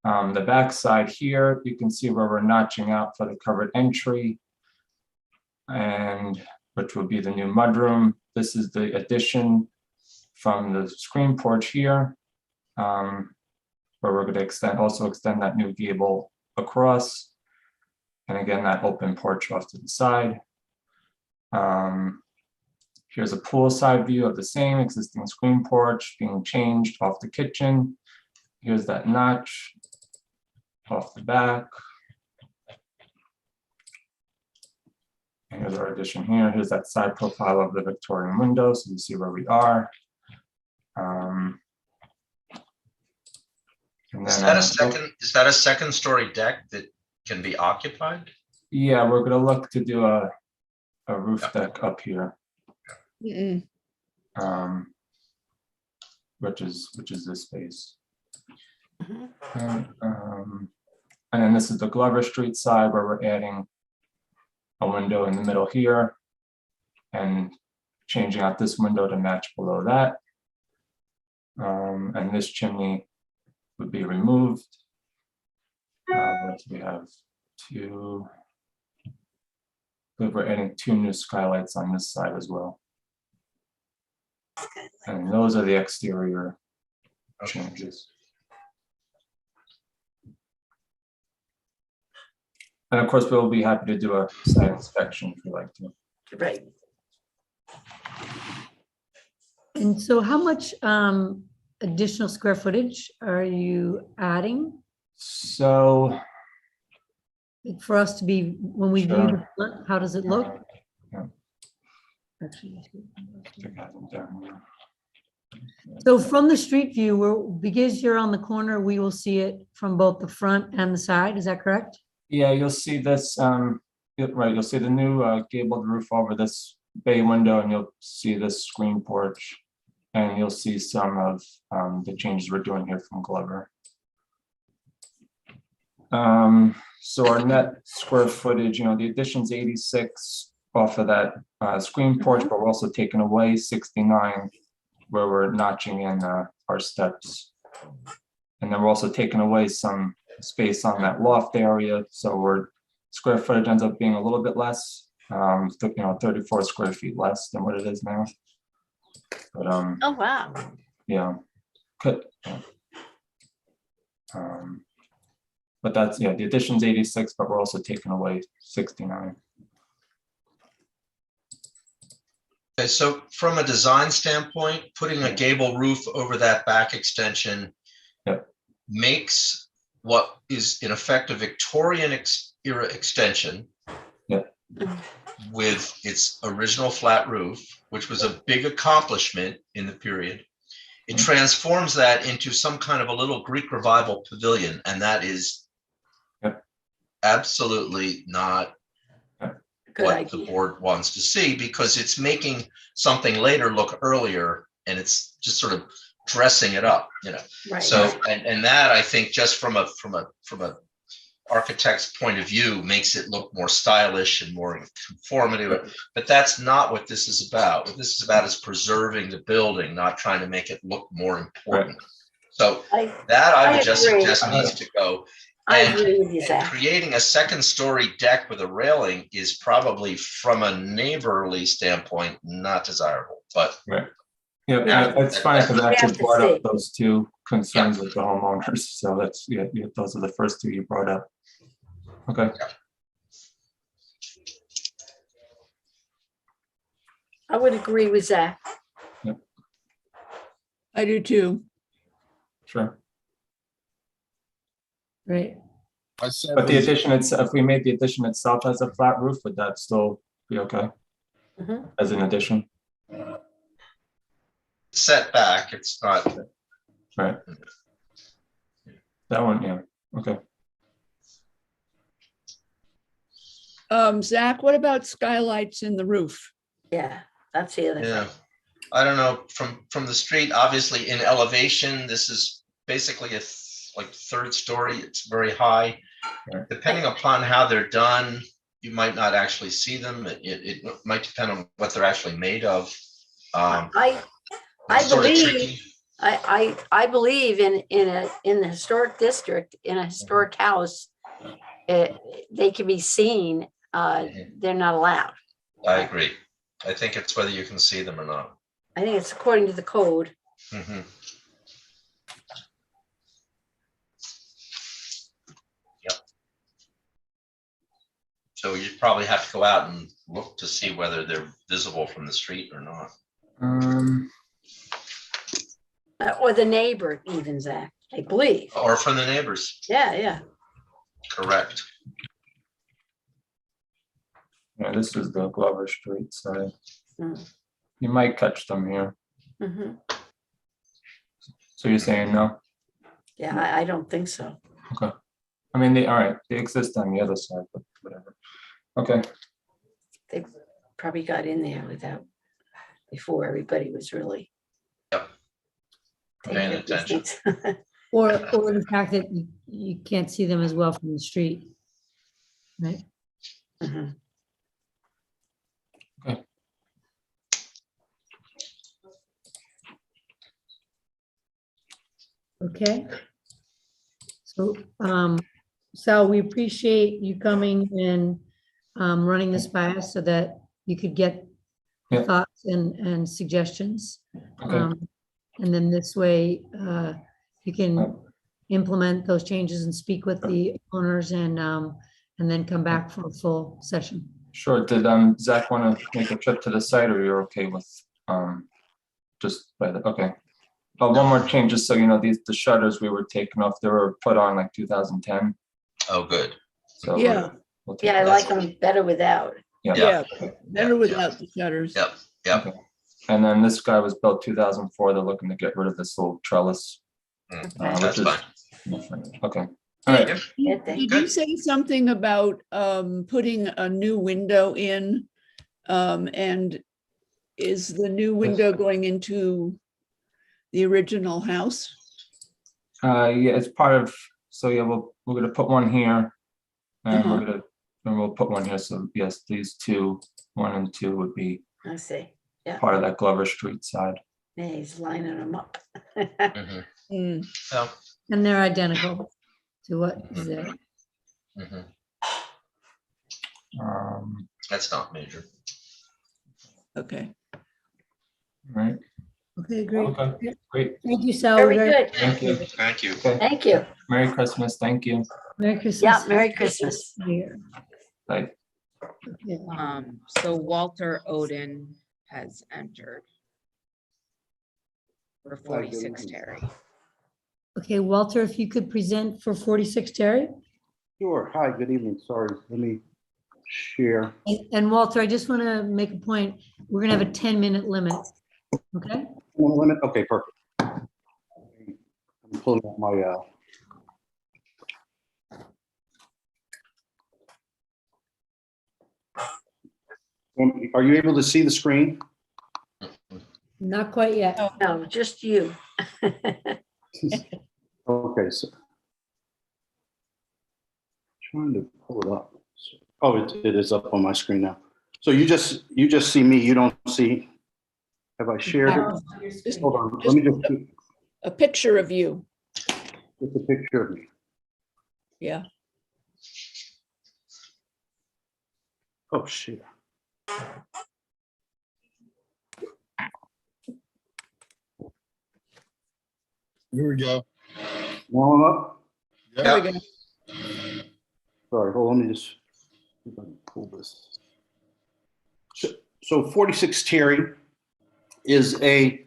The back side here, you can see where we're notching out for the covered entry, and which will be the new mudroom. This is the addition from the screen porch here, where we're going to also extend that new gable across. And again, that open porch off to the side. Here's a poolside view of the same existing screen porch being changed off the kitchen. Here's that notch off the back. And here's our addition here. Here's that side profile of the Victorian window, so you see where we are. Is that a second story deck that can be occupied? Yeah, we're going to look to do a roof deck up here. Which is this space. And then this is the Glover Street side where we're adding a window in the middle here and changing out this window to match below that. And this chimney would be removed. What do we have? We're adding 2 new skylights on this side as well. And those are the exterior changes. And of course, we'll be happy to do a site inspection if you like to. Right. And so how much additional square footage are you adding So, for us to be, when we view the front, how does it look? Yeah. Actually, I have them down here. so from the street view, because you're on the corner, we will see it from both the front and the side, is that correct? Yeah, you'll see this, right, you'll see the new gabled roof over this bay window, and you'll see this screen porch. And you'll see some of the changes we're doing here from Glover. So our net square footage, the addition's 86 off of that screen porch, but we're also taking away 69 where we're notching in our steps. And then we're also taking away some space on that loft area. So we're square footage ends up being a little bit less, 34 square feet less than what it is now. But Oh, wow. yeah. But that's, the addition's 86, but we're also taking away 69. Okay, so from a design standpoint, putting a gable roof over that back extension makes what is in effect a Victorian era extension with its original flat roof, which was a big accomplishment in the period. It transforms that into some kind of a little Greek revival pavilion, and that is absolutely not what the board wants to see, because it's making something later look earlier, and it's just sort of dressing it up, Right. So, and that, I think, just from a architect's point of view, makes it look more stylish and more conformative. But that's not what this is about. What this is about is preserving the building, not trying to make it look more important. So that I would just suggest needs to go. I agree with you, And Zach. creating a second-story deck with a railing is probably, from a neighborly standpoint, not desirable. But It's funny because I We have actually to brought see. up those 2 concerns with the homeowners. So that's, those are the first 2 you brought up. Okay. I would agree with Zach. I do too. Sure. Right. But the addition, if we made the addition itself as a flat roof, would that still be okay? As an addition? set back, it's not. Right. That one, okay. Zach, what about skylights in the roof? Yeah, that's the other Yeah, thing. I don't know, from the street, obviously in elevation, this is basically like 3rd story, it's very high. Right. Depending upon how they're done, you might not actually see them. It might depend on what they're actually made of. I It's sort of believe, tricky. I believe in the historic district, in a historic house, they can be seen, they're not allowed. I agree. I think it's whether you can see them or not. I think it's according to the code. Mhm. So you probably have to go out and look to see whether they're visible from the street or not. Or the neighbor even, Zach, I believe. Or from the neighbors, Yeah. correct. Yeah, this is the Glover Street side. Mm. You might catch them here. Mhm. So you're saying no? Yeah, I don't think so. Okay. I mean, all right, they exist on the other side, but whatever. Okay. They probably got in there before everybody was really. Paying attention. Or the fact that you can't see them as well from the street. Right? Mhm. Okay. So, Sal, we appreciate you coming and running this by us so that you could get the Yeah. thoughts and suggestions. Okay. And then this way, you can implement those changes and speak with the owners and then come back for a full session. Sure. Did Zach want to make a trip to the site, or you're okay with just by the, okay. One more change, just so you know, the shutters we were taking off, they were put on like 2010. Oh, good. So Yeah. we'll take Yeah, I that. like them better without. Yeah. Yeah, better Yeah. without the shutters. Yep, yep. Okay. And then this guy was built 2004. They're looking to get rid of this little trellis. That's which is fine. different. Okay. All right. Did you say something about putting a new window in? And is the new window going into the original house? Yeah, it's part of, so yeah, we're gonna put one here. And we'll put one here. So yes, these two, 1 and 2 would be I see. Yeah. part of that Glover Street side. Yeah, he's lining them up. Mm. Oh. And they're identical to what is there. That's not major. Okay. Right. Okay, great. Okay, great. Thank you, Sal. Very Very- good. Thank you. Thank you. Okay. Thank you. Merry Christmas. Thank you. Merry Christmas. Yeah, Merry Christmas. Here. Bye. Okay. So Walter Oden has entered for 46 Terry. Okay, Walter, if you could present for 46 Terry. Sure. Hi, good evening. Sorry, let me share. And Walter, I just want to make a point. We're going to have a 10-minute limit. Okay? 1 minute? Okay, perfect. I'm pulling up my, are you able to see the screen? Not quite yet. No, just you. Okay, so. Trying to pull it up. Oh, it is up on my screen now. So you just see me, you don't see, have I shared it? Hold on, let me just, A picture of you. just a picture of me. Yeah. Oh, shit. Here we go. Now I'm up? There we go. Sorry, hold on, let me just, see if I can pull this. So 46 Terry is a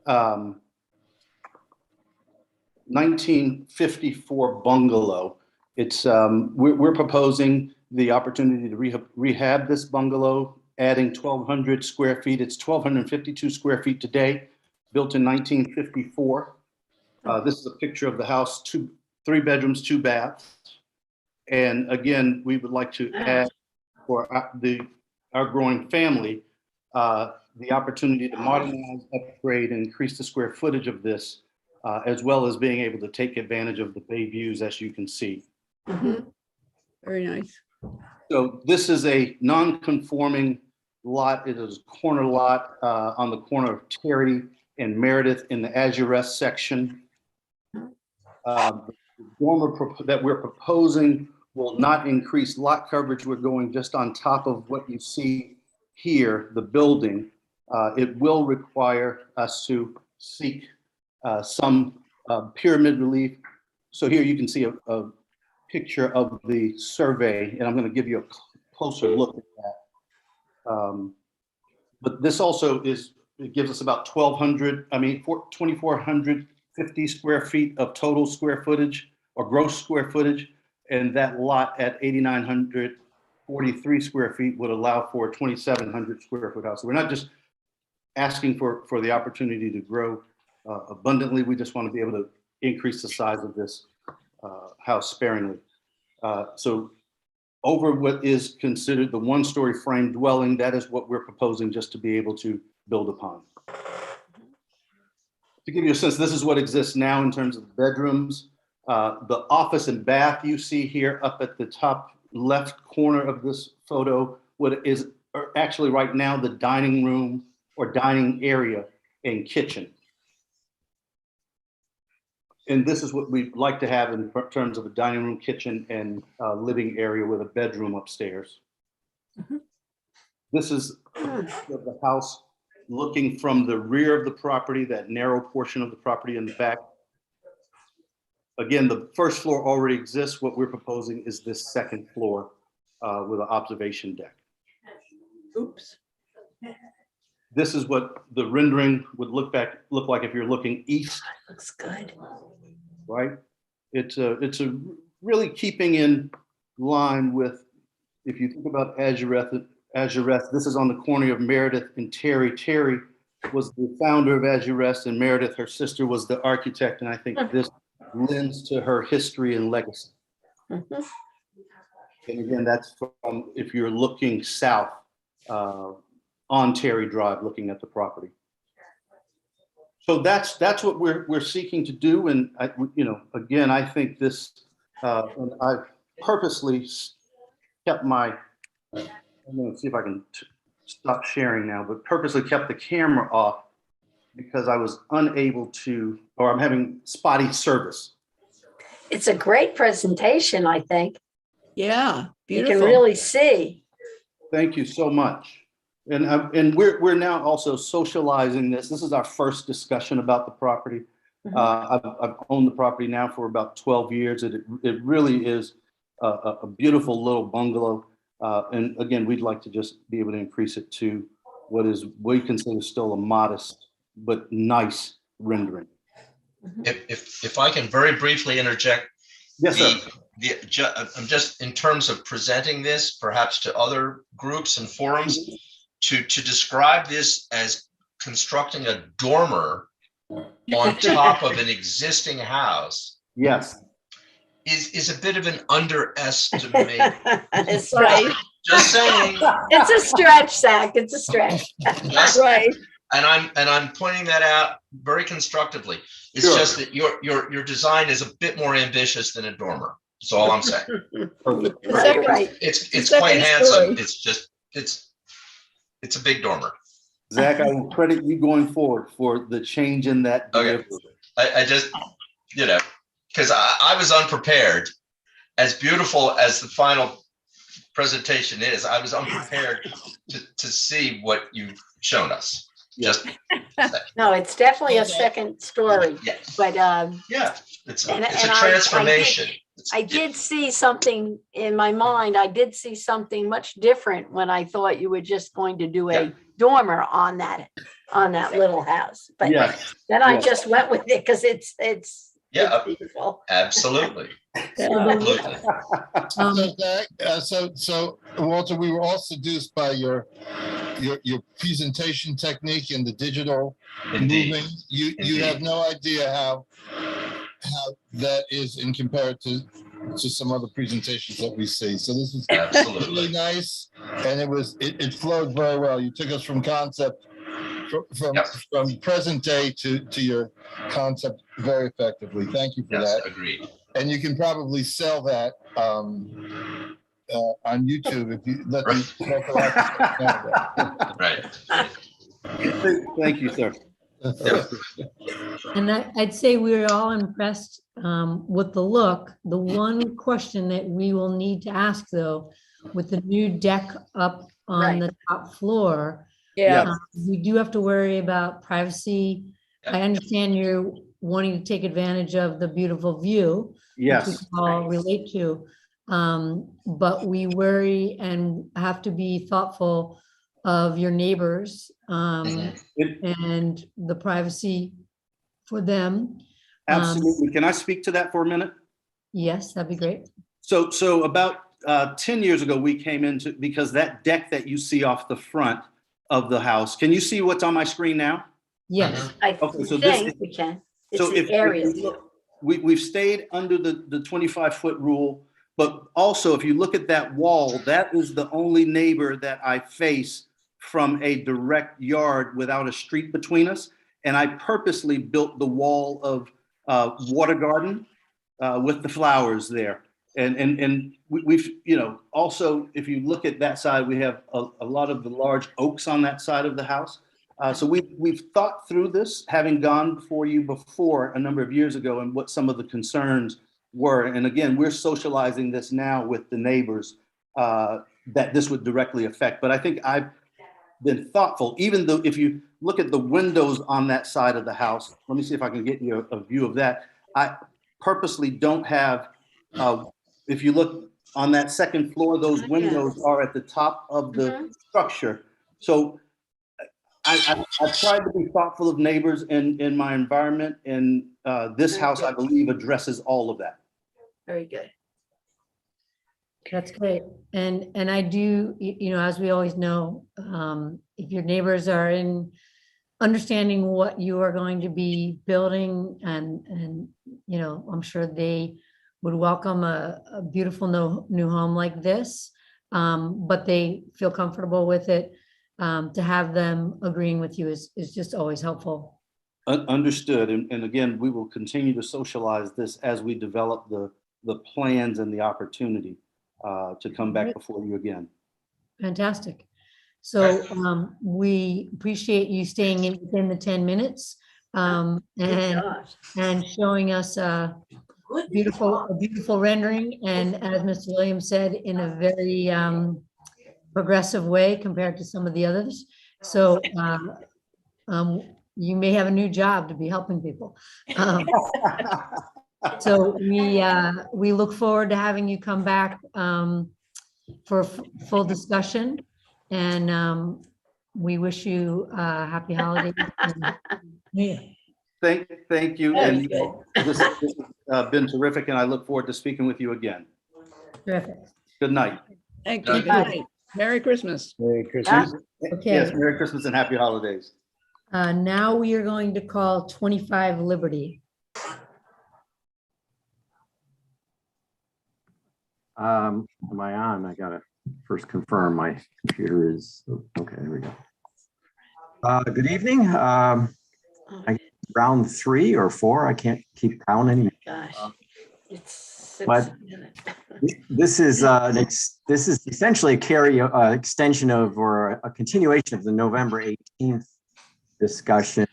1954 bungalow. It's, we're proposing the opportunity to rehab this bungalow, adding 1,200 square feet. It's 1,252 square feet today, built in 1954. This is a picture of the house, 3 bedrooms, 2 baths. And again, we would like to add for our growing family, the opportunity to modernize, upgrade, and increase the square footage of this, as well as being able to take advantage of the bay views, as you can see. Very nice. So this is a non-conforming lot. It is a corner lot on the corner of Terry and Meredith in the Azurest section. The dormer that we're proposing will not increase lot coverage. We're going just on top of what you see here, the building. It will require us to seek some pyramid relief. So here you can see a picture of the survey, and I'm going to give you a closer look at that. But this also it gives us about 2,450 square feet of total square footage or gross square footage. And that lot at 8,943 square feet would allow for a 2,700 square foot house. So we're not just asking for the opportunity to grow abundantly. We just want to be able to increase the size of this house sparingly. So over what is considered the 1-story frame dwelling, that is what we're proposing just to be able to build upon. To give you a sense, this is what exists now in terms of bedrooms. The office and bath you see here up at the top left corner of this photo, what is actually right now the dining room or dining area and kitchen. And this is what we'd like to have in terms of a dining room, kitchen, and living area with a bedroom upstairs. This is the house looking from the rear of the property, that narrow portion of the property in the back. Again, the first floor already exists. What we're proposing is this second floor with an observation deck. Oops. This is what the rendering would look like if you're looking east. Looks good. Right? It's a really keeping in line with, if you think about Azureth, this is on the corner of Meredith and Terry. Terry was the founder of Azureth, and Meredith, her sister, was the architect. And I think this lends to her history and legacy. And again, that's from, if you're looking south on Terry Drive, looking at the property. So that's what we're seeking to do. And again, I think this, and I've purposely kept my, I'm going to see if I can stop sharing now, but purposely kept the camera off because I was unable to, or I'm having spotty service. It's a great presentation, I think. Yeah, You beautiful. can really see. Thank you so much. And we're now also socializing this. This is our first discussion about the property. I've owned the property now for about 12 years. It really is a beautiful little bungalow. And again, we'd like to just be able to increase it to what is, we consider still a modest but nice rendering. If I can very briefly interject. Yes, sir. I'm just in terms of presenting this perhaps to other groups and forums, to describe this as constructing a dormer on top of an existing house. Yes. Is a bit of an underestimate. That's right. Just saying. It's a stretch, Zach. It's a stretch. That's right. And I'm pointing that out very constructively. It's Sure. just that your design is a bit more ambitious than a dormer. That's all I'm saying. Right. It's quite handsome. It's just it's a big dormer. Zach, I will credit you going forward for the change in that. Okay. I just, because I was unprepared. As beautiful as the final presentation is, I was unprepared to see what you've shown us. Just No, it's definitely a second story, but yeah, it's and a transformation. I did see something in my mind. I did see something much different when I thought you were just going to do a dormer on that little house. But then I just went with it because it's beautiful. Absolutely. Absolutely. So Walter, we were all seduced by your presentation technique and the digital moving. You have no idea how that is in comparison to some other presentations that we see. So this is really nice, and it flowed very well. You took us from concept from present day to your concept very effectively. Thank you for that. Agreed. And you can probably sell that on YouTube if you let me. Right. Thank you, sir. And I'd say we're all impressed with the look. The one question that we will need to ask, though, with the new deck up on the top floor, we do have to worry about privacy. I understand you're wanting to take advantage of the beautiful view, which we can all relate to, but we worry and have to be thoughtful of your neighbors and the privacy for them. Absolutely. Can I speak to that for a minute? Yes, that'd be great. So about 10 years ago, we came into, because that deck that you see off the front of the house, can you see what's on my screen now? Yes. I think we can. It's the area. We've stayed under the 25-foot rule, but also if you look at that wall, that is the only neighbor that I face from a direct yard without a street between us. And I purposely built the wall of water garden with the flowers there. And we've, also, if you look at that side, we have a lot of the large oaks on that side of the house. So we've thought through this, having gone before you before a number of years ago, and what some of the concerns were. And again, we're socializing this now with the neighbors that this would directly affect. But I think I've been thoughtful, even though if you look at the windows on that side of the house, let me see if I can get you a view of that. I purposely don't have, if you look on that second floor, those windows are at the top of the structure. So I've tried to be thoughtful of neighbors in my environment, and this house, I believe, addresses all of that. Very good. That's great. And I do, as we always know, if your neighbors are in understanding what you are going to be building and I'm sure they would welcome a beautiful new home like this, but they feel comfortable with it. To have them agreeing with you is just always helpful. Understood. And again, we will continue to socialize this as we develop the plans and the opportunity to come back before you again. Fantastic. So we appreciate you staying within the 10 minutes and showing us a beautiful rendering. And as Mr. Williams said, in a very progressive way compared to some of the others. So you may have a new job to be helping people. So we look forward to having you come back for full discussion, and we wish you happy holidays. Thank you. And this has been terrific, and I look forward to speaking with you again. Terrific. Good night. Thank you. Good night. Merry Christmas. Merry Christmas. Okay. Yes, Merry Christmas and happy holidays. Now we are going to call 25 Liberty. Am I on? I gotta first confirm my computer is, okay, there we go. Good evening. Round 3 or 4, I can't keep count anymore. Gosh, it's But this is essentially a extension of or a continuation of the November 18th discussion,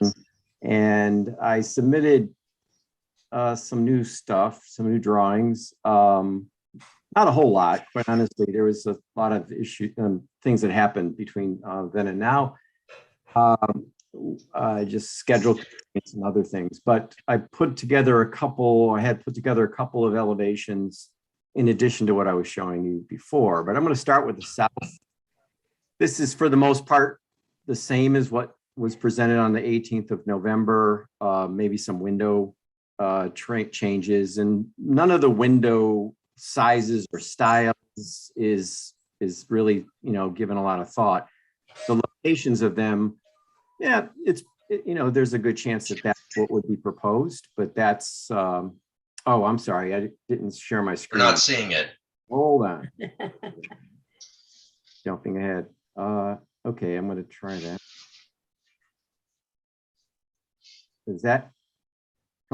and I submitted some new stuff, some new drawings. Not a whole lot, quite honestly. There was a lot of issues, things that happened between then and now. I just scheduled some other things, but I had put together a couple of elevations in addition to what I was showing you before. But I'm going to start with the south. This is for the most part the same as what was presented on the 18th of November, maybe some window changes, and none of the window sizes or styles is really, given a lot of thought. The locations of them, yeah, there's a good chance that that's what would be proposed, but that's, oh, I'm sorry, I didn't share my screen. We're not seeing it. Hold on. Jumping ahead. Okay, I'm going to try that. Is that?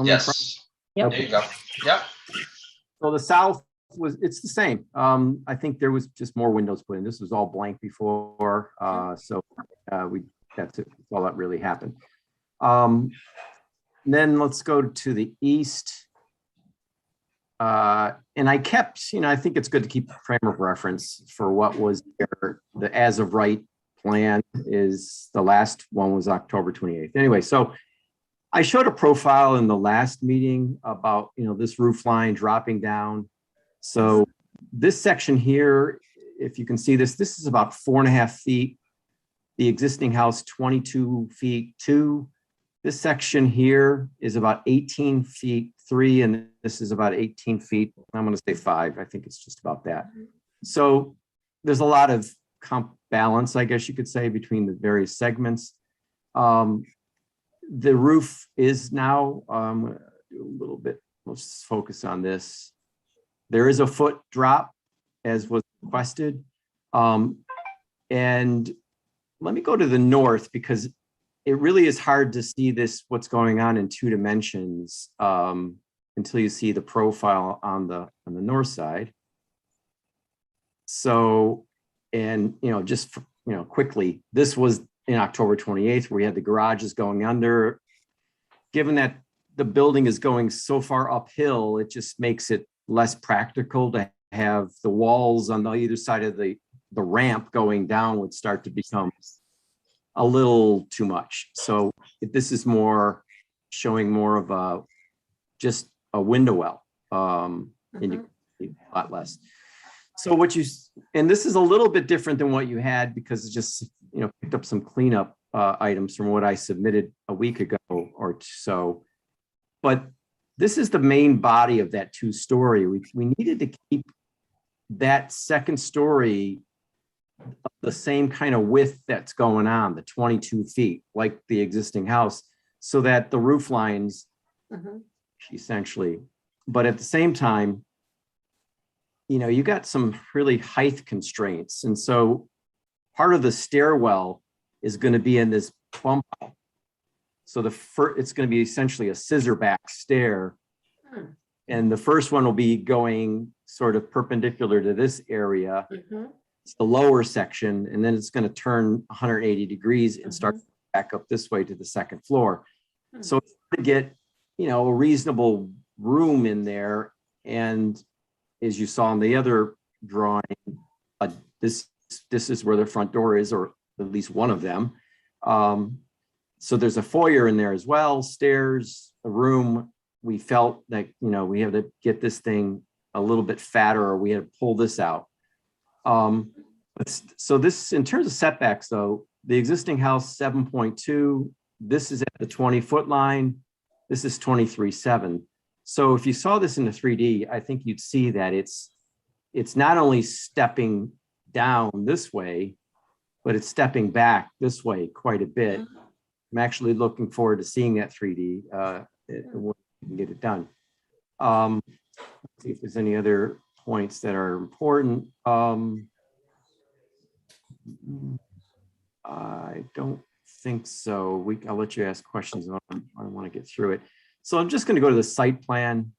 Yes. Yep. There you go. Yep. So the south it's the same. I think there was just more windows put in. This was all blank before. So that's it. That's all that really happened. Then let's go to the east. And I kept, I think it's good to keep a frame of reference for what was there. The as of right plan is, the last one was October 28th. Anyway, so I showed a profile in the last meeting about, this roof line dropping down. So this section here, if you can see this is about 4.5 feet. The existing house, 22 feet 2. This section here is about 18 feet 3, and this is about 18 feet. I'm going to say 5. I think it's just about that. So there's a lot of balance, I guess you could say, between the various segments. The roof is now, I'm going to do a little bit, let's focus on this. There is a foot drop as was requested. And let me go to the north, because it really is hard to see what's going on in 2 dimensions until you see the profile on the north side. So, and just quickly, this was in October 28th, where we had the garages going under. Given that the building is going so far uphill, it just makes it less practical to have the walls on the either side of the ramp going down would start to become a little too much. So this is more showing more of just a window well, and you need a lot less. So and this is a little bit different than what you had because it just, picked up some cleanup items from what I submitted a week ago or so. But this is the main body of that 2-story. We needed to keep that second story the same kind of width that's going on, the 22 feet, like the existing house, so that the roof lines essentially, but at the same time, you got some really height constraints. And so part of the stairwell is going to be in this bump out. So it's going to be essentially a scissor back stair. And the first one will be going sort of perpendicular to this area. It's the lower section, and then it's going to turn 180 degrees and start back up this way to the second floor. So to get, a reasonable room in there. And as you saw in the other drawing, this is where the front door is, or at least one of them. So there's a foyer in there as well, stairs, a room. We felt that, we have to get this thing a little bit fatter, or we had to pull this out. So this, in terms of setbacks though, the existing house 7.2, this is at the 20-foot line. This is 23.7. So if you saw this in the 3D, I think you'd see that it's not only stepping down this way, but it's stepping back this way quite a bit. I'm actually looking forward to seeing that 3D when we can get it done. Let's see if there's any other points that are important. I don't think so. I'll let you ask questions. I want to get through it. So I'm just going to go to the site plan.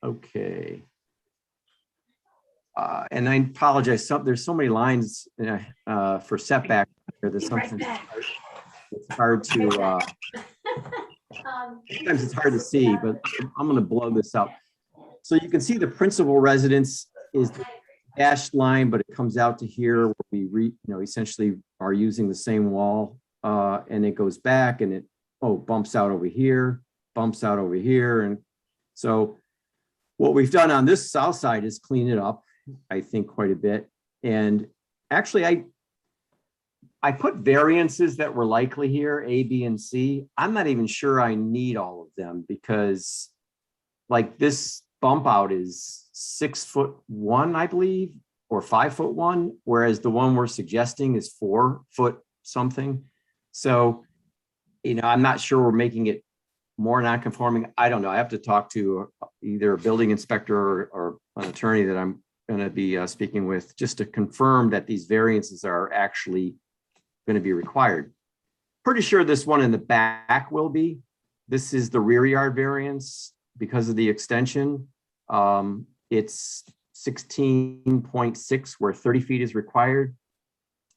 Okay. And I apologize. There's so many lines for setback. There's something it's hard to. Sometimes it's hard to see, but I'm going to blow this up. So you can see the principal residence is the dashed line, but it comes out to here where we essentially are using the same wall, and it goes back and it bumps out over here, and so what we've done on this south side is clean it up, I think, quite a bit. And actually, I put variances that were likely here, A, B, and C. I'm not even sure I need all of them because, like, this bump out is 6'1", I believe, or 5'1", whereas the one we're suggesting is 4 foot something. So, I'm not sure we're making it more non-conforming. I don't know. I have to talk to either a building inspector or an attorney that I'm going to be speaking with just to confirm that these variances are actually going to be required. Pretty sure this one in the back will be. This is the rear yard variance because of the extension. It's 16.6 where 30 feet is required.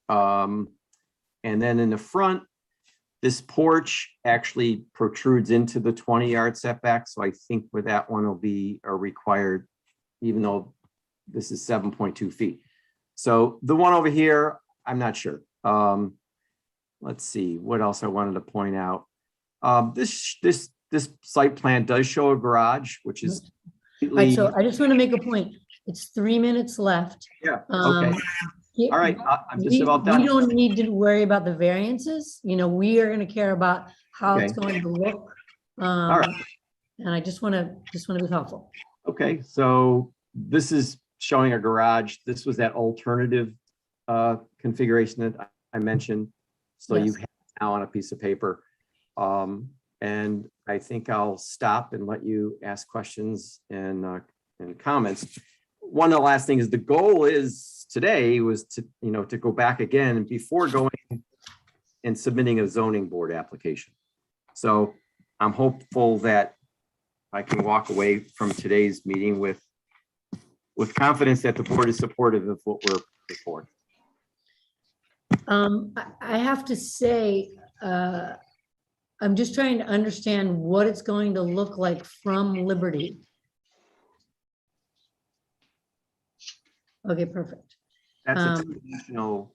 And then in the front, this porch actually protrudes into the 20-yard setback. So I think with that one will be required, even though this is 7.2 feet. So the one over here, I'm not sure. Let's see what else I wanted to point out. This site plan does show a garage, which is. All right, so I just want to make a point. It's 3 minutes left. Yeah. Okay. All right. I'm just about done. We don't need to worry about the variances. We are going to care about how it's going to look. All right. And I just want to be helpful. Okay. So this is showing a garage. This was that alternative configuration that I mentioned. So you have it now on a piece of paper. And I think I'll stop and let you ask questions and comments. One of the last things, the goal is today was to go back again before going and submitting a zoning board application. So I'm hopeful that I can walk away from today's meeting with confidence that the board is supportive of what we're putting forward. I have to say, I'm just trying to understand what it's going to look like from Liberty. Okay, perfect. That's a traditional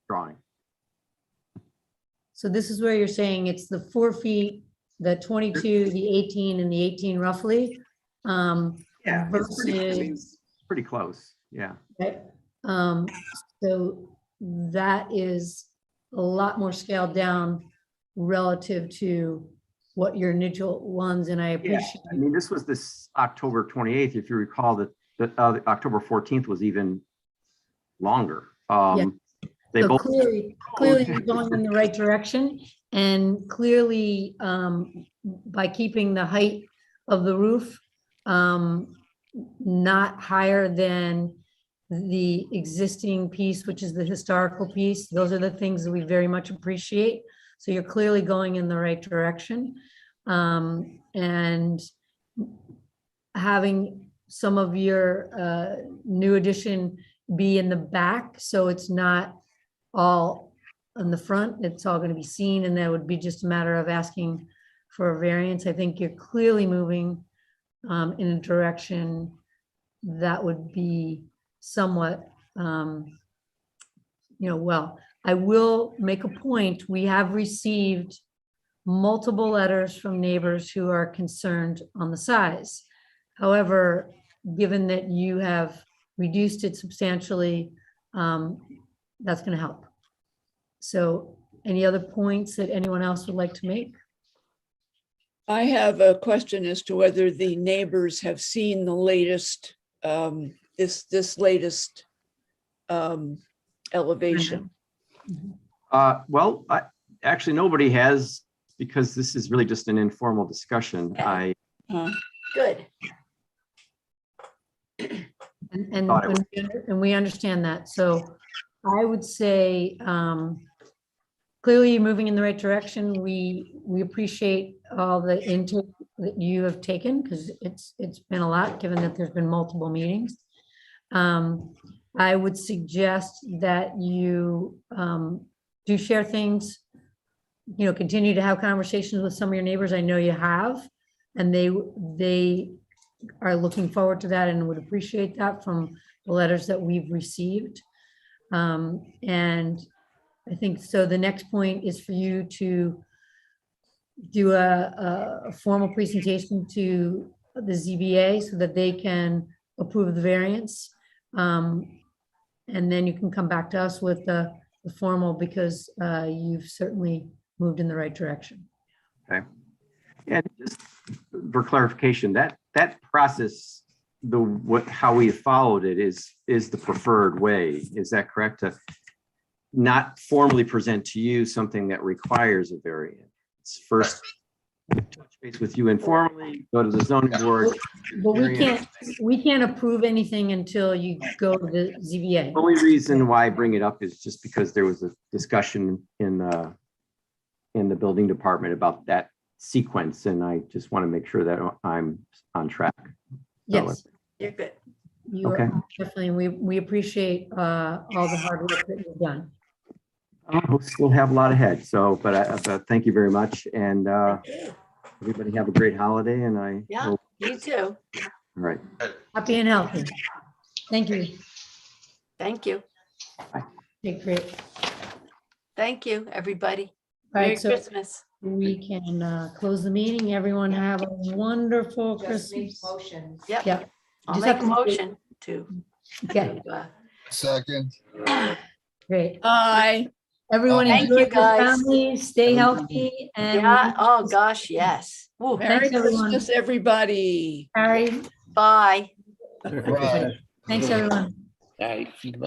drawing. So this is where you're saying it's the 4 feet, the 22, the 18, and the 18 roughly. Yeah, it's Versus, pretty close. Yeah. right? So that is a lot more scaled down relative to what your initial ones, and I Yeah, appreciate. I mean, this was this October 28th. If you recall that October 14th was even longer. They So both clearly you're going in the right direction, and clearly by keeping the height of the roof not higher than the existing piece, which is the historical piece. Those are the things that we very much appreciate. So you're clearly going in the right direction. And having some of your new addition be in the back, so it's not all on the front, it's all going to be seen, and that would be just a matter of asking for a variance. I think you're clearly moving in a direction that would be somewhat, well, I will make a point. We have received multiple letters from neighbors who are concerned on the size. However, given that you have reduced it substantially, that's going to help. So any other points that anyone else would like to make? I have a question as to whether the neighbors have seen the latest, this latest elevation. Well, actually, nobody has, because this is really just an informal discussion. Good. And we understand that. So I would say, clearly you're moving in the right direction. We appreciate all the intake that you have taken, because it's been a lot, given that there's been multiple meetings. I would suggest that you do share things, continue to have conversations with some of your neighbors. I know you have, and they are looking forward to that and would appreciate that from the letters that we've received. And I think so. The next point is for you to do a formal presentation to the ZBA so that they can approve the variance. And then you can come back to us with the formal, because you've certainly moved in the right direction. Okay. And just for clarification, that process, how we followed it is the preferred way. Is that correct? To not formally present to you something that requires a variance. First, touch base with you informally, go to the zoning board. But we can't approve anything until you go to the ZBA. The only reason why I bring it up is just because there was a discussion in the building department about that sequence, and I just want to make sure that I'm on track. Yes. You're good. You Okay. are definitely, we appreciate all the hard work that you've done. We'll still have a lot ahead. So, but thank you very much, and everybody have a great holiday. And Yeah, you too. All right. Happy and healthy. Thank you. Thank you. Okay, great. Thank you, everybody. All Merry right, so Christmas. we can close the meeting. Everyone have a wonderful Just need Christmas. motions. Yep. Yeah. I'll Just make have a to- motion to. Okay, Second. great. Aye. Everyone Thank enjoy you, your guys. family, stay healthy, and Yeah, oh gosh, yes. Woo. Merry Thanks, everyone. Christmas, everybody. Harry, Bye. Right. thanks, everyone. All right.